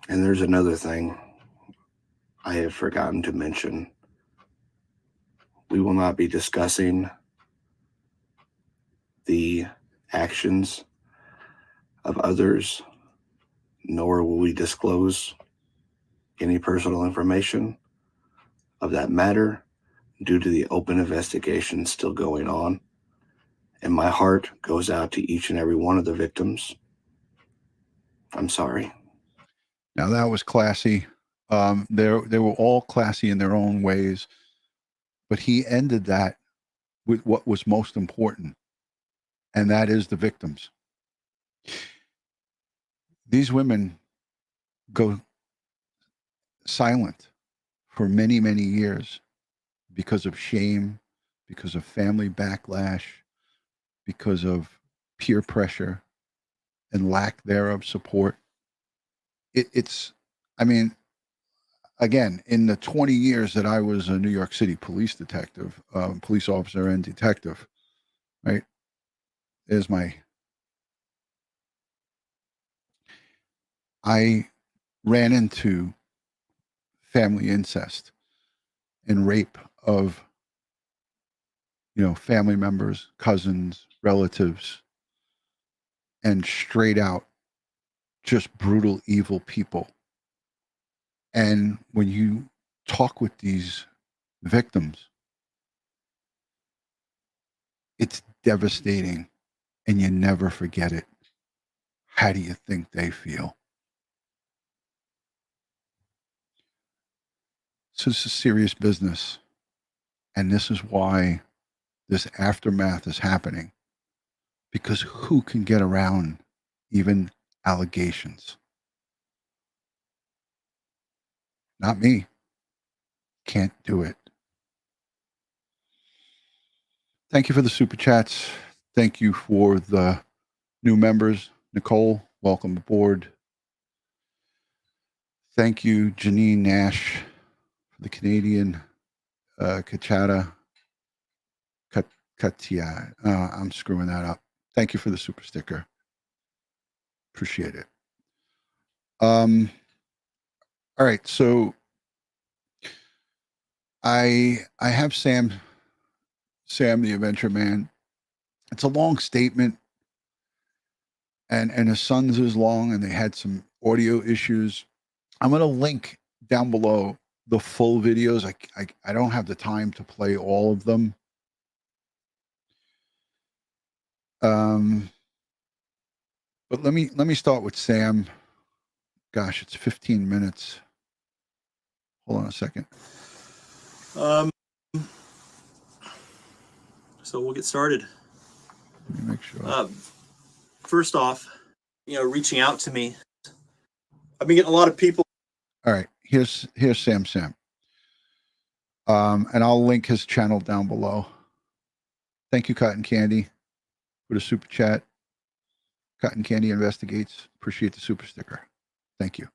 And there's another thing I have forgotten to mention. We will not be discussing the actions of others, nor will we disclose any personal information of that matter due to the open investigation still going on. And my heart goes out to each and every one of the victims. I'm sorry. Now that was classy. They were all classy in their own ways, but he ended that with what was most important, and that is the victims. These women go silent for many, many years because of shame, because of family backlash, because of peer pressure and lack thereof support. It's, I mean, again, in the 20 years that I was a New York City police detective, police officer and detective, right? There's I ran into family incest and rape of, family members, cousins, relatives, and straight out just brutal, evil people. And when you talk with these victims, it's devastating and you never forget it. How do you think they feel? So this is serious business. And this is why this aftermath is happening. Because who can get around even allegations? Not me. Can't do it. Thank you for the super chats. Thank you for the new members. Nicole, welcome aboard. Thank you, Janine Nash, for the Canadian Kachata. Katia. I'm screwing that up. Thank you for the super sticker. Appreciate it. All right, so I have Sam the Adventure Man. It's a long statement, and his son's is long, and they had some audio issues. I'm going to link down below the full videos. I don't have the time to play all of them. But let me start with Sam. Gosh, it's 15 minutes. Hold on a second. So we'll get started. Let me make sure. First off, reaching out to me. I've been getting a lot of people. All right, here's Sam. And I'll link his channel down below. Thank you, Cotton Candy, for the super chat. Cotton Candy Investigates. Appreciate the super sticker. Thank you.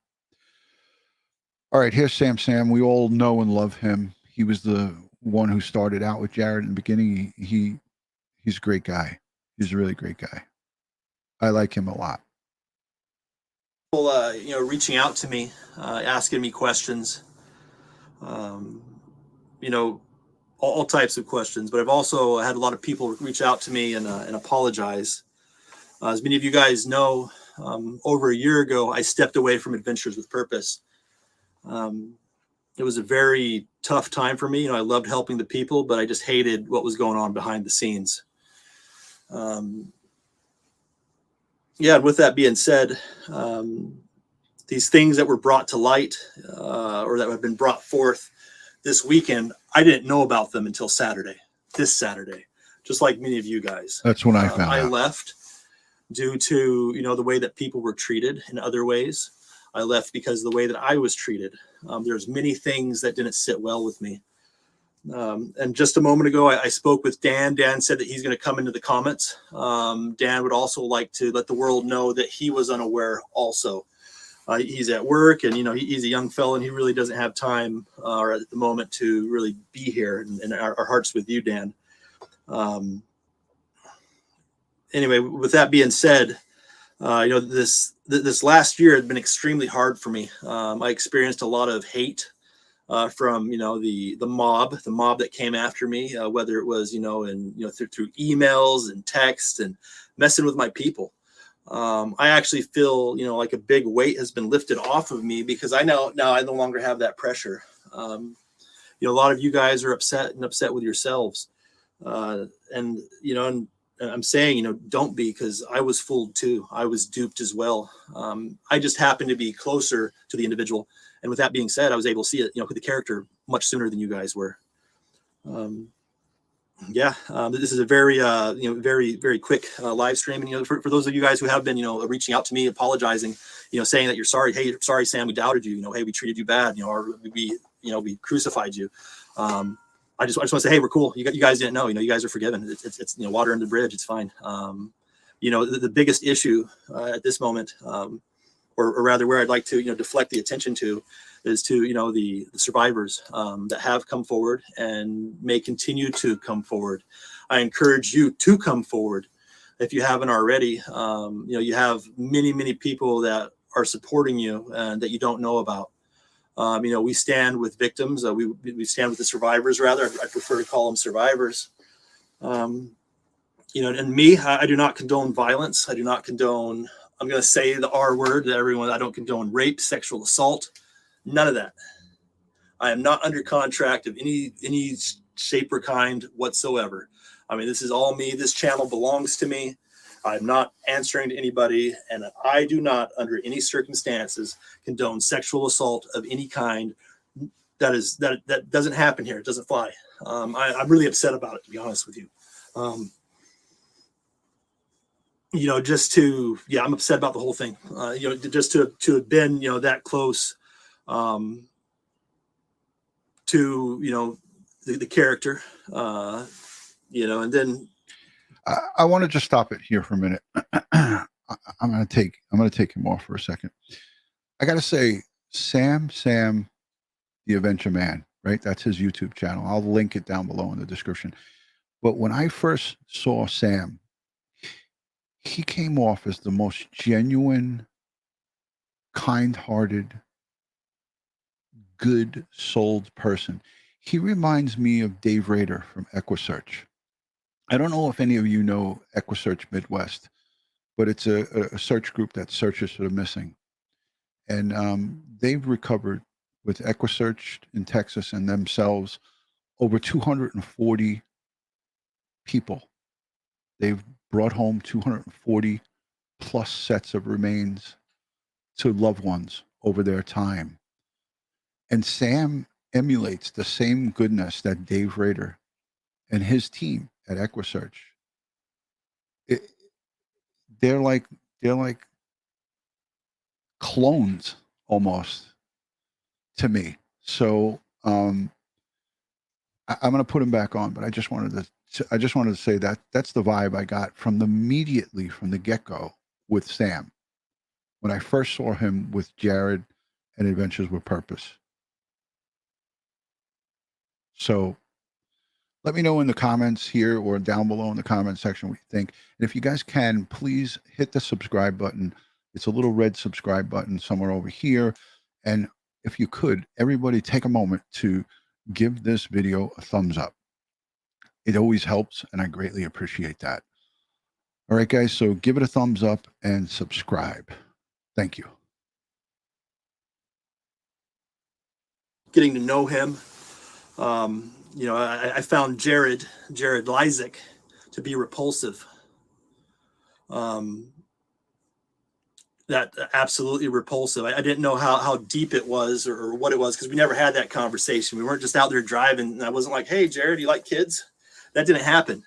All right, here's Sam. We all know and love him. He was the one who started out with Jared in the beginning. He's a great guy. He's a really great guy. I like him a lot. People, reaching out to me, asking me questions, all types of questions. But I've also had a lot of people reach out to me and apologize. As many of you guys know, over a year ago, I stepped away from Adventures with Purpose. It was a very tough time for me. I loved helping the people, but I just hated what was going on behind the scenes. With that being said, these things that were brought to light or that have been brought forth this weekend, I didn't know about them until this Saturday, just like many of you guys. That's when I found I out. left due to, the way that people were treated in other ways. I left because of the way that I was treated. There's many things that didn't sit well with me. And just a moment ago, I spoke with Dan. Dan said that he's going to come into the comments. Dan would also like to let the world know that he was unaware also. He's at work and, he's a young fellow and he really doesn't have time at the moment to really be here. And our hearts with you, Dan. Anyway, with that being said, this last year had been extremely hard for me. I experienced a lot of hate from the mob that came after me, whether it was through emails and text and messing with my people. I actually feel like a big weight has been lifted off of me because I no longer have that pressure. A lot of you guys are upset with yourselves, and I'm saying, don't be, because I was fooled too. I was duped as well. I just happened to be closer to the individual. And with that being said, I was able to see it, the character much sooner than you guys were. This is a very, very, very quick live stream. And, for those of you guys who have been, reaching out to me, apologizing, saying that you're sorry. Hey, sorry, Sam, we doubted you. Hey, we treated you bad, or we crucified you. I just want to say, hey, we're cool. You guys didn't know, you guys are forgiven. It's water under the bridge. It's fine. The biggest issue at this moment, or rather where I'd like to, deflect the attention to is to, the survivors that have come forward and may continue to come forward. I encourage you to come forward. If you haven't already, you have many, many people that are supporting you and that you don't know about. We stand with victims. We stand with the survivors, rather. I prefer to call them survivors. And me, I do not condone violence. I do not condone, I'm going to say the R word to everyone. I don't condone rape, sexual assault, none of that. I am not under contract of any shape or kind whatsoever. This is all me. This channel belongs to me. I'm not answering to anybody, and I do not, under any circumstances, condone sexual assault of any kind. That doesn't happen here. It doesn't fly. I'm really upset about it, to be honest with you. I'm upset about the whole thing. Just to have been, that close to, the character, and then. I want to just stop it here for a minute. I'm going to take him off for a second. I got to say, Sam, the Adventure Man, right? That's his YouTube channel. I'll link it down below in the description. But when I first saw Sam, he came off as the most genuine, kind-hearted, good-souled person. He reminds me of Dave Rader from EquiSearch. I don't know if any of you know EquiSearch Midwest, but it's a search group that searches for the missing. And they've recovered with EquiSearch in Texas and themselves over 240 people. They've brought home 240 plus sets of remains to loved ones over their time. And Sam emulates the same goodness that Dave Rader and his team at EquiSearch. They're like clones almost to me. So I'm going to put him back on, but I just wanted to say that that's the vibe I got from immediately from the get-go with Sam when I first saw him with Jared and Adventures with Purpose. So let me know in the comments here or down below in the comment section what you think. And if you guys can, please hit the subscribe button. It's a little red subscribe button somewhere over here. And if you could, everybody take a moment to give this video a thumbs up. It always helps, and I greatly appreciate that. All right, guys, so give it a thumbs up and subscribe. Thank you. Getting to know him. You know, I found Jared Lysick to be repulsive. That absolutely repulsive. I didn't know how deep it was or what it was, because we never had that conversation. We weren't just out there driving, and I wasn't like, "Hey, Jared, do you like kids?" That didn't happen.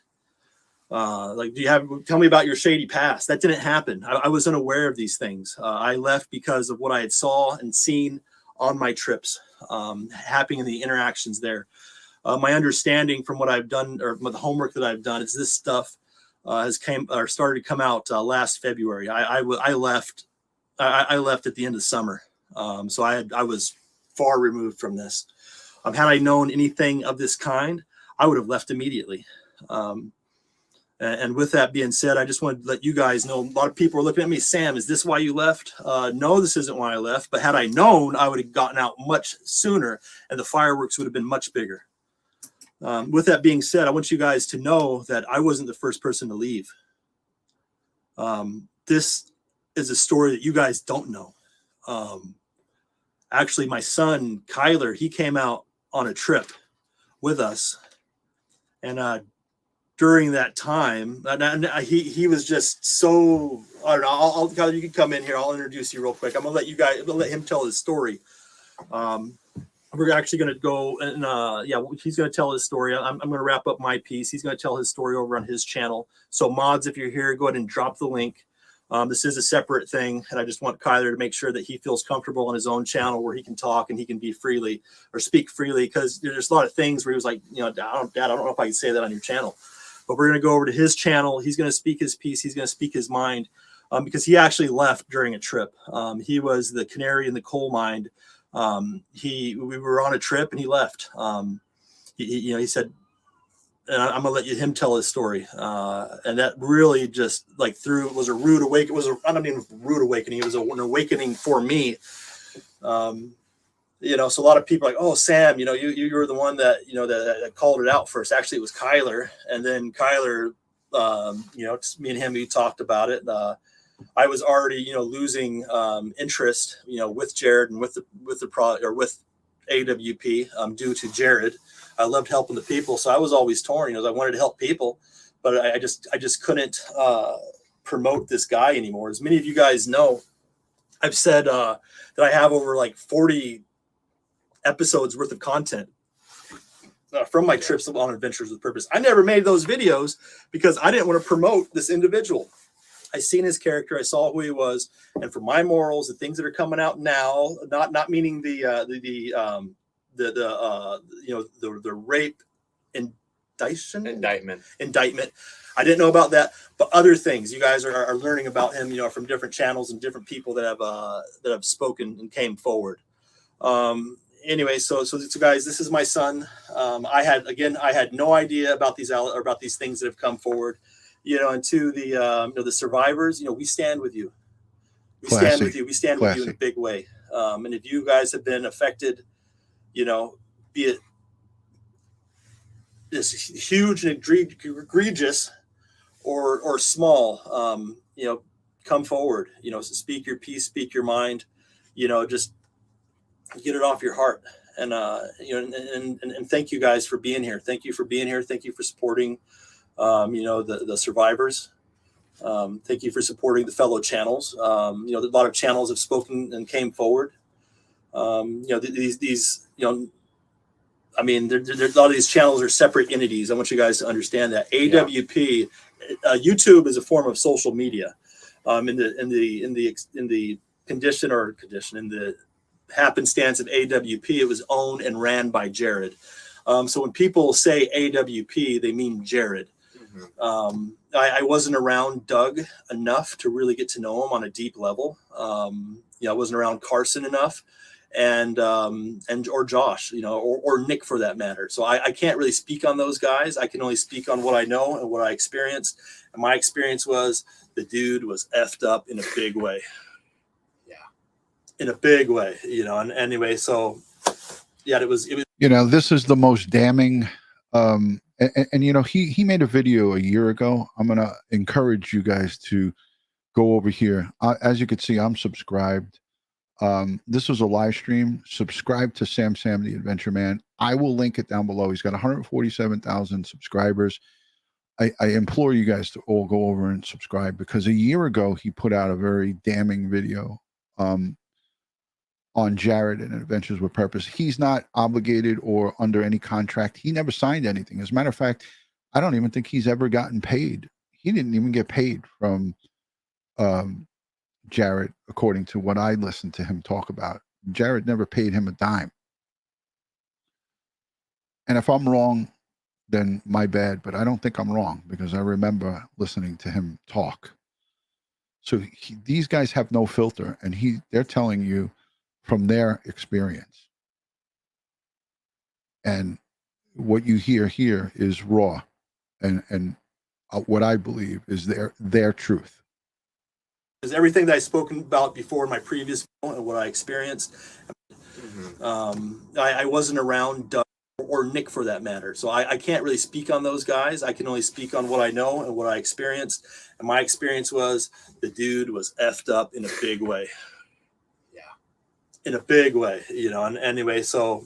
Like, tell me about your shady past? That didn't happen. I was unaware of these things. I left because of what I had saw and seen on my trips, happening in the interactions there. My understanding from what I've done, or the homework that I've done, is this stuff started to come out last February. I left at the end of summer, so I was far removed from this. Had I known anything of this kind, I would have left immediately. And with that being said, I just wanted to let you guys know, a lot of people are looking at me, "Sam, is this why you left?" No, this isn't why I left. But had I known, I would have gotten out much sooner, and the fireworks would have been much bigger. With that being said, I want you guys to know that I wasn't the first person to leave. This is a story that you guys don't know. Actually, my son, Kyler, he came out on a trip with us. And during that time, he was just so, I don't know, Kyler, you can come in here. I'll introduce you real quick. I'm going to let him tell his story. We're actually going to go and, he's going to tell his story. I'm going to wrap up my piece. He's going to tell his story over on his channel. So mods, if you're here, go ahead and drop the link. This is a separate thing, and I just want Kyler to make sure that he feels comfortable on his own channel where he can talk and he can be freely or speak freely, because there's a lot of things where he was like, you know, Dad, I don't know if I can say that on your channel. But we're going to go over to his channel. He's going to speak his piece. He's going to speak his mind, because he actually left during a trip. He was the canary in the coal mine. We were on a trip and he left. He said, and I'm gonna let him tell his story. And that really just was a rude awakening. I don't mean rude awakening. It was an awakening for me. So a lot of people are like, "Oh, Sam, you were the one that, that called it out first." Actually, it was Kyler. And then Kyler, just me and him, we talked about it. I was already, losing interest, with Jared and with AWP, due to Jared. I loved helping the people, so I was always torn. I wanted to help people, but I just couldn't promote this guy anymore. As many of you guys know, I've said that I have over 40 episodes worth of content from my trips on Adventures with Purpose. I never made those videos because I didn't want to promote this individual. I seen his character, I saw who he was, and for my morals, the things that are coming out now, not meaning the rape indictment. I didn't know about that, but other things you guys are learning about him, from different channels and different people that have spoken and came forward. Anyway, so guys, this is my son. I had no idea about these things that have come forward. And to the survivors, we stand with you. We stand with you. We stand with you in a big way. And if you guys have been affected, be it this huge and egregious or small, come forward. So speak your piece, speak your mind. Just get it off your heart. And and thank you guys for being here. Thank you for being here. Thank you for supporting. The survivors. Thank you for supporting the fellow channels. A lot of channels have spoken and came forward. A lot of these channels are separate entities. I want you guys to understand that. AWP, YouTube is a form of social media. In the happenstance of AWP, it was owned and ran by Jared. So when people say AWP, they mean Jared. I wasn't around Doug enough to really get to know him on a deep level. I wasn't around Carson enough, and or Josh, or Nick for that matter. So I can't really speak on those guys. I can only speak on what I know and what I experienced. And my experience was the dude was effed up in a big way. Yeah, in a big way, And anyway, so yeah, it was. This is the most damning. He made a video a year ago. I'm gonna encourage you guys to go over here. As you can see, I'm subscribed. This was a live stream. Subscribe to Sam the Adventure Man. I will link it down below. He's got 147,000 subscribers. I implore you guys to all go over and subscribe, because a year ago he put out a very damning video on Jared and Adventures with Purpose. He's not obligated or under any contract. He never signed anything. As a matter of fact, I don't even think he's ever gotten paid. He didn't even get paid from Jared, according to what I listened to him talk about. Jared never paid him a dime. And if I'm wrong, then my bad, but I don't think I'm wrong, because I remember listening to him talk. So these guys have no filter, and they're telling you from their experience. And what you hear here is raw, and what I believe is their truth. Because everything that I've spoken about before in my previous video and what I experienced, I wasn't around Doug or Nick for that matter. So I can't really speak on those guys. I can only speak on what I know and what I experienced. And my experience was the dude was effed up in a big way. Yeah. In a big way, And anyway, so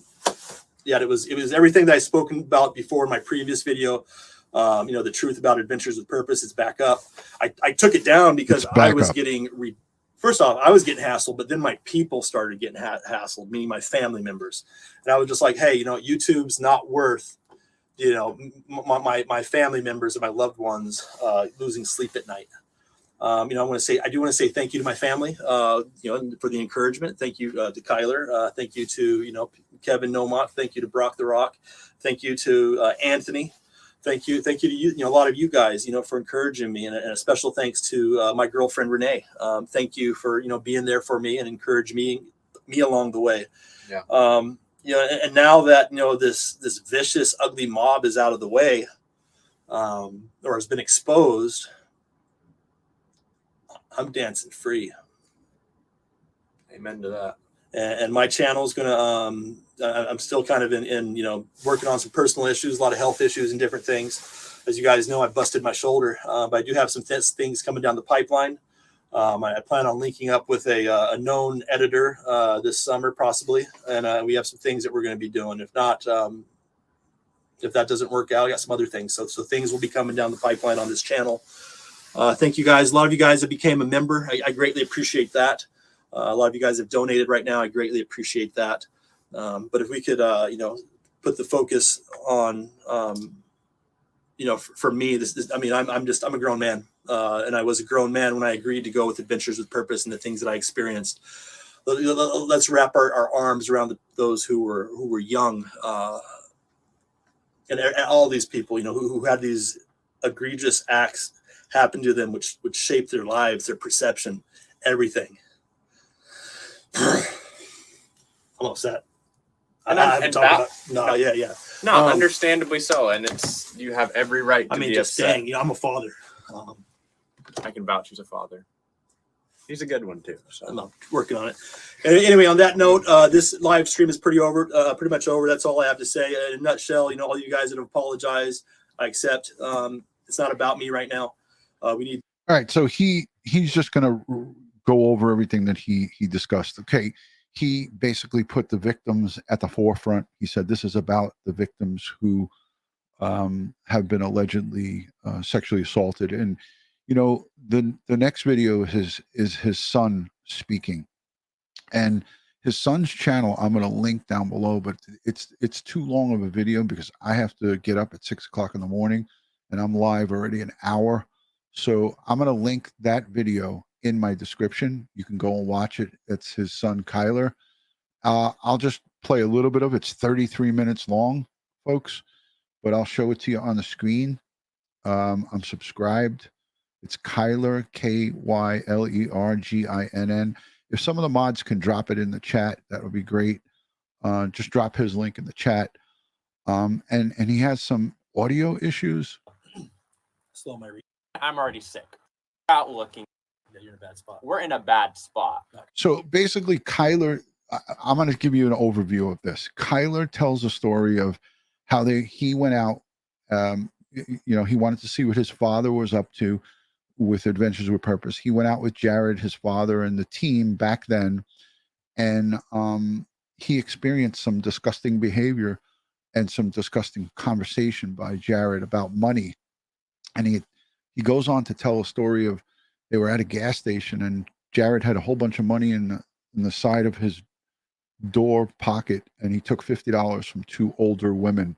yeah, it was everything that I've spoken about before in my previous video. The truth about Adventures with Purpose is back up. I took it down because I was getting, first off, I was getting hassled, but then my people started getting hassled, meaning my family members. And I was just like, hey, YouTube's not worth, my family members and my loved ones losing sleep at night. I do want to say thank you to my family, for the encouragement. Thank you to Kyler. Thank you to, Kevin Nomot. Thank you to Brock the Rock. Thank you to Anthony. Thank you to you, a lot of you guys, for encouraging me, and a special thanks to my girlfriend Renee. Thank you for being there for me and encouraging me along the way. Yeah. And now that this vicious, ugly mob is out of the way, or has been exposed, I'm dancing free. Amen to that. And my channel is gonna. I'm still kind of in working on some personal issues, a lot of health issues and different things. As you guys know, I busted my shoulder, but I do have some things coming down the pipeline. I plan on linking up with a known editor this summer, possibly, and we have some things that we're going to be doing. If not, if that doesn't work out, I got some other things. So things will be coming down the pipeline on this channel. Thank you guys. A lot of you guys that became a member. I greatly appreciate that. A lot of you guys have donated right now. I greatly appreciate that. But if we could, put the focus on, for me, I'm a grown man, and I was a grown man when I agreed to go with Adventures with Purpose and the things that I experienced. Let's wrap our arms around those who were young, and all these people, who had these egregious acts happen to them, which shaped their lives, their perception, everything. I'm upset. No, understandably so, and you have every right to be upset. Dang, I'm a father. I can vouch as a father. He's a good one too. So I'm working on it. Anyway, on that note, this live stream is pretty much over. That's all I have to say. In a nutshell, all you guys that have apologized, I accept. It's not about me right now. We need. All right, so he's just gonna go over everything that he discussed. Okay. He basically put the victims at the forefront. He said this is about the victims who have been allegedly sexually assaulted. And the next video is his son speaking, and his son's channel I'm going to link down below, but it's too long of a video because I have to get up at 6 o'clock in the morning, and I'm live already an hour. So I'm going to link that video in my description. You can go and watch it. It's his son Kyler. I'll just play a little bit of it. It's 33 minutes long, folks, but I'll show it to you on the screen. I'm subscribed. It's Kyler, KYLERGINN. If some of the mods can drop it in the chat, that would be great. Just drop his link in the chat. And he has some audio issues. Slow my read. I'm already sick. Out looking. Yeah, you're in a bad spot. We're in a bad spot. So basically, Kyler, I'm going to give you an overview of this. Kyler tells a story of how he went out. He wanted to see what his father was up to with Adventures with Purpose. He went out with Jared, his father, and the team back then, and he experienced some disgusting behavior and some disgusting conversation by Jared about money. And he goes on to tell a story of they were at a gas station and Jared had a whole bunch of money in the side of his door pocket, and he took $50 from two older women.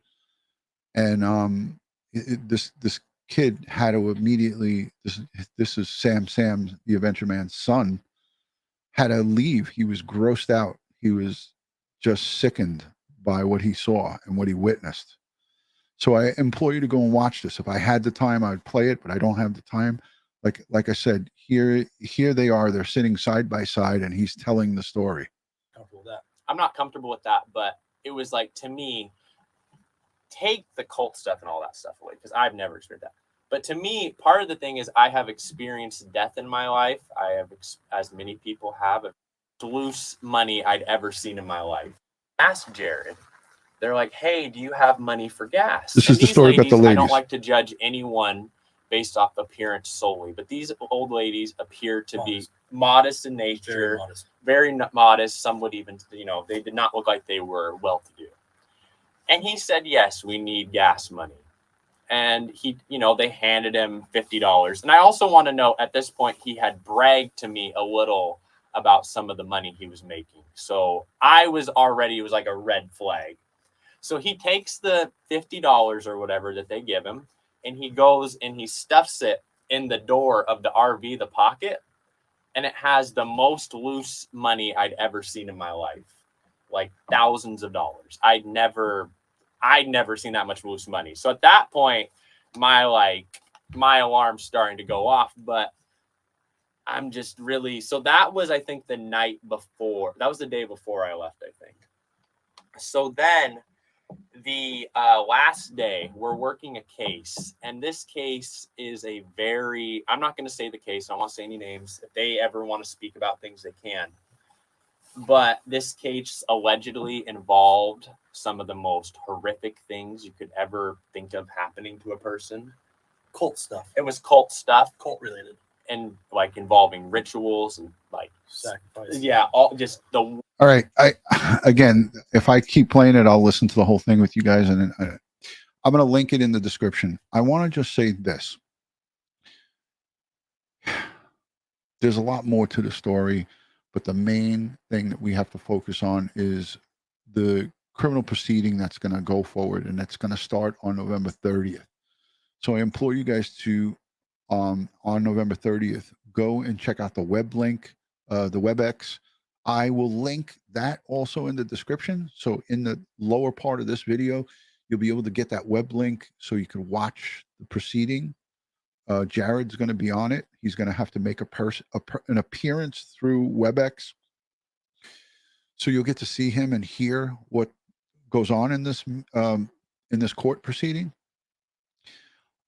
And this kid had to immediately, this is Sam, the Adventure Man's son, had to leave. He was grossed out. He was just sickened by what he saw and what he witnessed. So I implore you to go and watch this. If I had the time, I'd play it, but I don't have the time. Like I said, here they are. They're sitting side by side, and he's telling the story. Comfortable with that? I'm not comfortable with that, but it was like, to me, take the cult stuff and all that stuff away, because I've never experienced that. But to me, part of the thing is I have experienced death in my life. I have, as many people have, loose money I'd ever seen in my life. Ask Jared. They're like, hey, do you have money for gas? This is the story about the ladies. I don't like to judge anyone based off appearance solely, but these old ladies appear to be modest in nature, very modest. Some would even, they did not look like they were well-to-do. And he said, yes, we need gas money. And they handed him $50. And I also want to know, at this point, he had bragged to me a little about some of the money he was making. So it was like a red flag. So he takes the $50 or whatever that they give him, and he goes and he stuffs it in the door of the RV, the pocket, and it has the most loose money I'd ever seen in my life, like thousands of dollars. I'd never seen that much loose money. So at that point, my alarm's starting to go off, but I'm just really, so that was, I think, the night before. That was the day before I left, I think. So then the last day, we're working a case, and this case is I'm not going to say the case. I don't want to say any names. If they ever want to speak about things, they can. But this case allegedly involved some of the most horrific things you could ever think of happening to a person. Cult stuff. It was cult stuff. Cult related. And like involving rgoing and like sacrifice. Yeah, all right. Again, if I keep playing it, I'll listen to the whole thing with you guys, and I'm going to link it in the description. I want to just say this. There's a lot more to the story, but the main thing that we have to focus on is the criminal proceeding that's going to go forward, and that's going to start on November 30th. So I implore you guys to, on November 30th, go and check out the web link, the WebEx. I will link that also in the description. So in the lower part of this video, you'll be able to get that web link so you can watch the proceeding. Jared's going to be on it. He's going to have to make an appearance through WebEx. So you'll get to see him and hear what goes on in this court proceeding.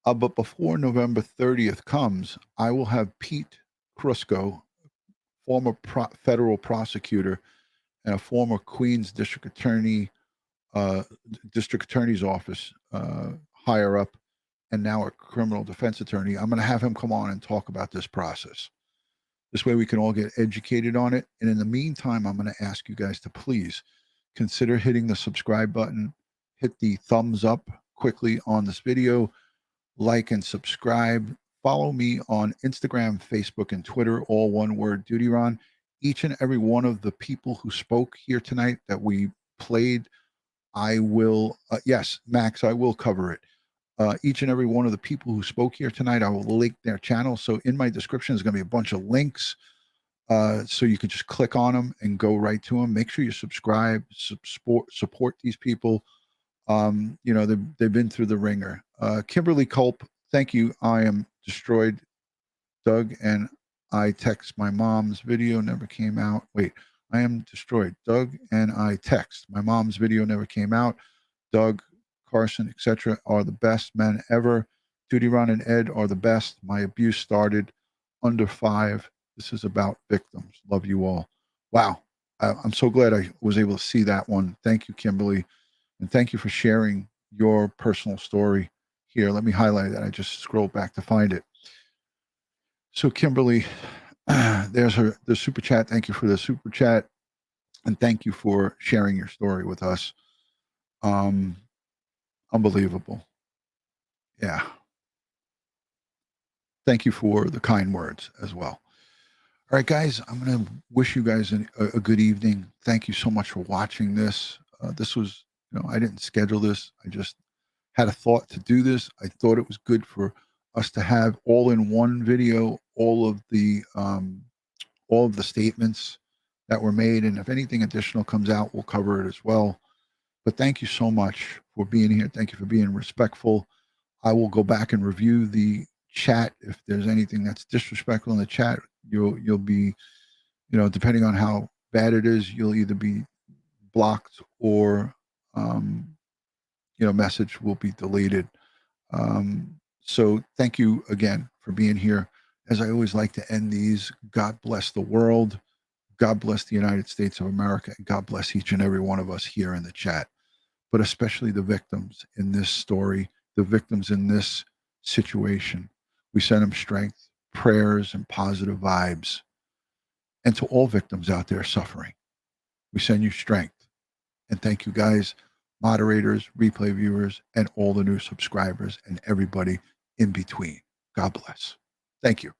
But before November 30th comes, I will have Pete Krusco, former federal prosecutor and a former Queens district attorney's office, higher up, and now a criminal defense attorney. I'm going to have him come on and talk about this process. This way we can all get educated on it. And in the meantime, I'm going to ask you guys to please consider hitting the subscribe button, hit the thumbs up quickly on this video, like and subscribe. Follow me on Instagram, Facebook, and Twitter, all one word, DutyRon. Each and every one of the people who spoke here tonight that we played, I will, yes, Max, I will cover it. Each and every one of the people who spoke here tonight, I will link their channel. So in my description is going to be a bunch of links. So you can just click on them and go right to them. Make sure you subscribe, support these people. They've been through the ringer. Kimberly Culp Thank you. I am destroyed. Doug and I text. My mom's video never came out. Wait, I am destroyed. Doug and I text. My mom's video never came out. Doug, Carson, etc. are the best men ever. DutyRon and Ed are the best. My abuse started under 5. This is about victims. Love you all. Wow. I'm so glad I was able to see that one. Thank you, Kimberly. And thank you for sharing your personal story here. Let me highlight that. I just scrolled back to find it. So Kimberly, there's the super chat. Thank you for the super chat. And thank you for sharing your story with us. Unbelievable. Yeah. Thank you for the kind words as well. All right, guys, I'm going to wish you guys a good evening. Thank you so much for watching this. This was, I didn't schedule this. I just had a thought to do this. I thought it was good for us to have all in one video, all of the statements that were made. And if anything additional comes out, we'll cover it as well. But thank you so much for being here. Thank you for being respectful. I will go back and review the chat. If there's anything that's disrespectful in the chat, you'll be, depending on how bad it is, you'll either be blocked or, message will be deleted. So thank you again for being here. As I always like to end these, God bless the world. God bless the United States of America. And God bless each and every one of us here in the chat, but especially the victims in this story, the victims in this situation. We send them strength, prayers, and positive vibes. And to all victims out there suffering, we send you strength. And thank you guys, moderators, replay viewers, and all the new subscribers and everybody in between. God bless. Thank you.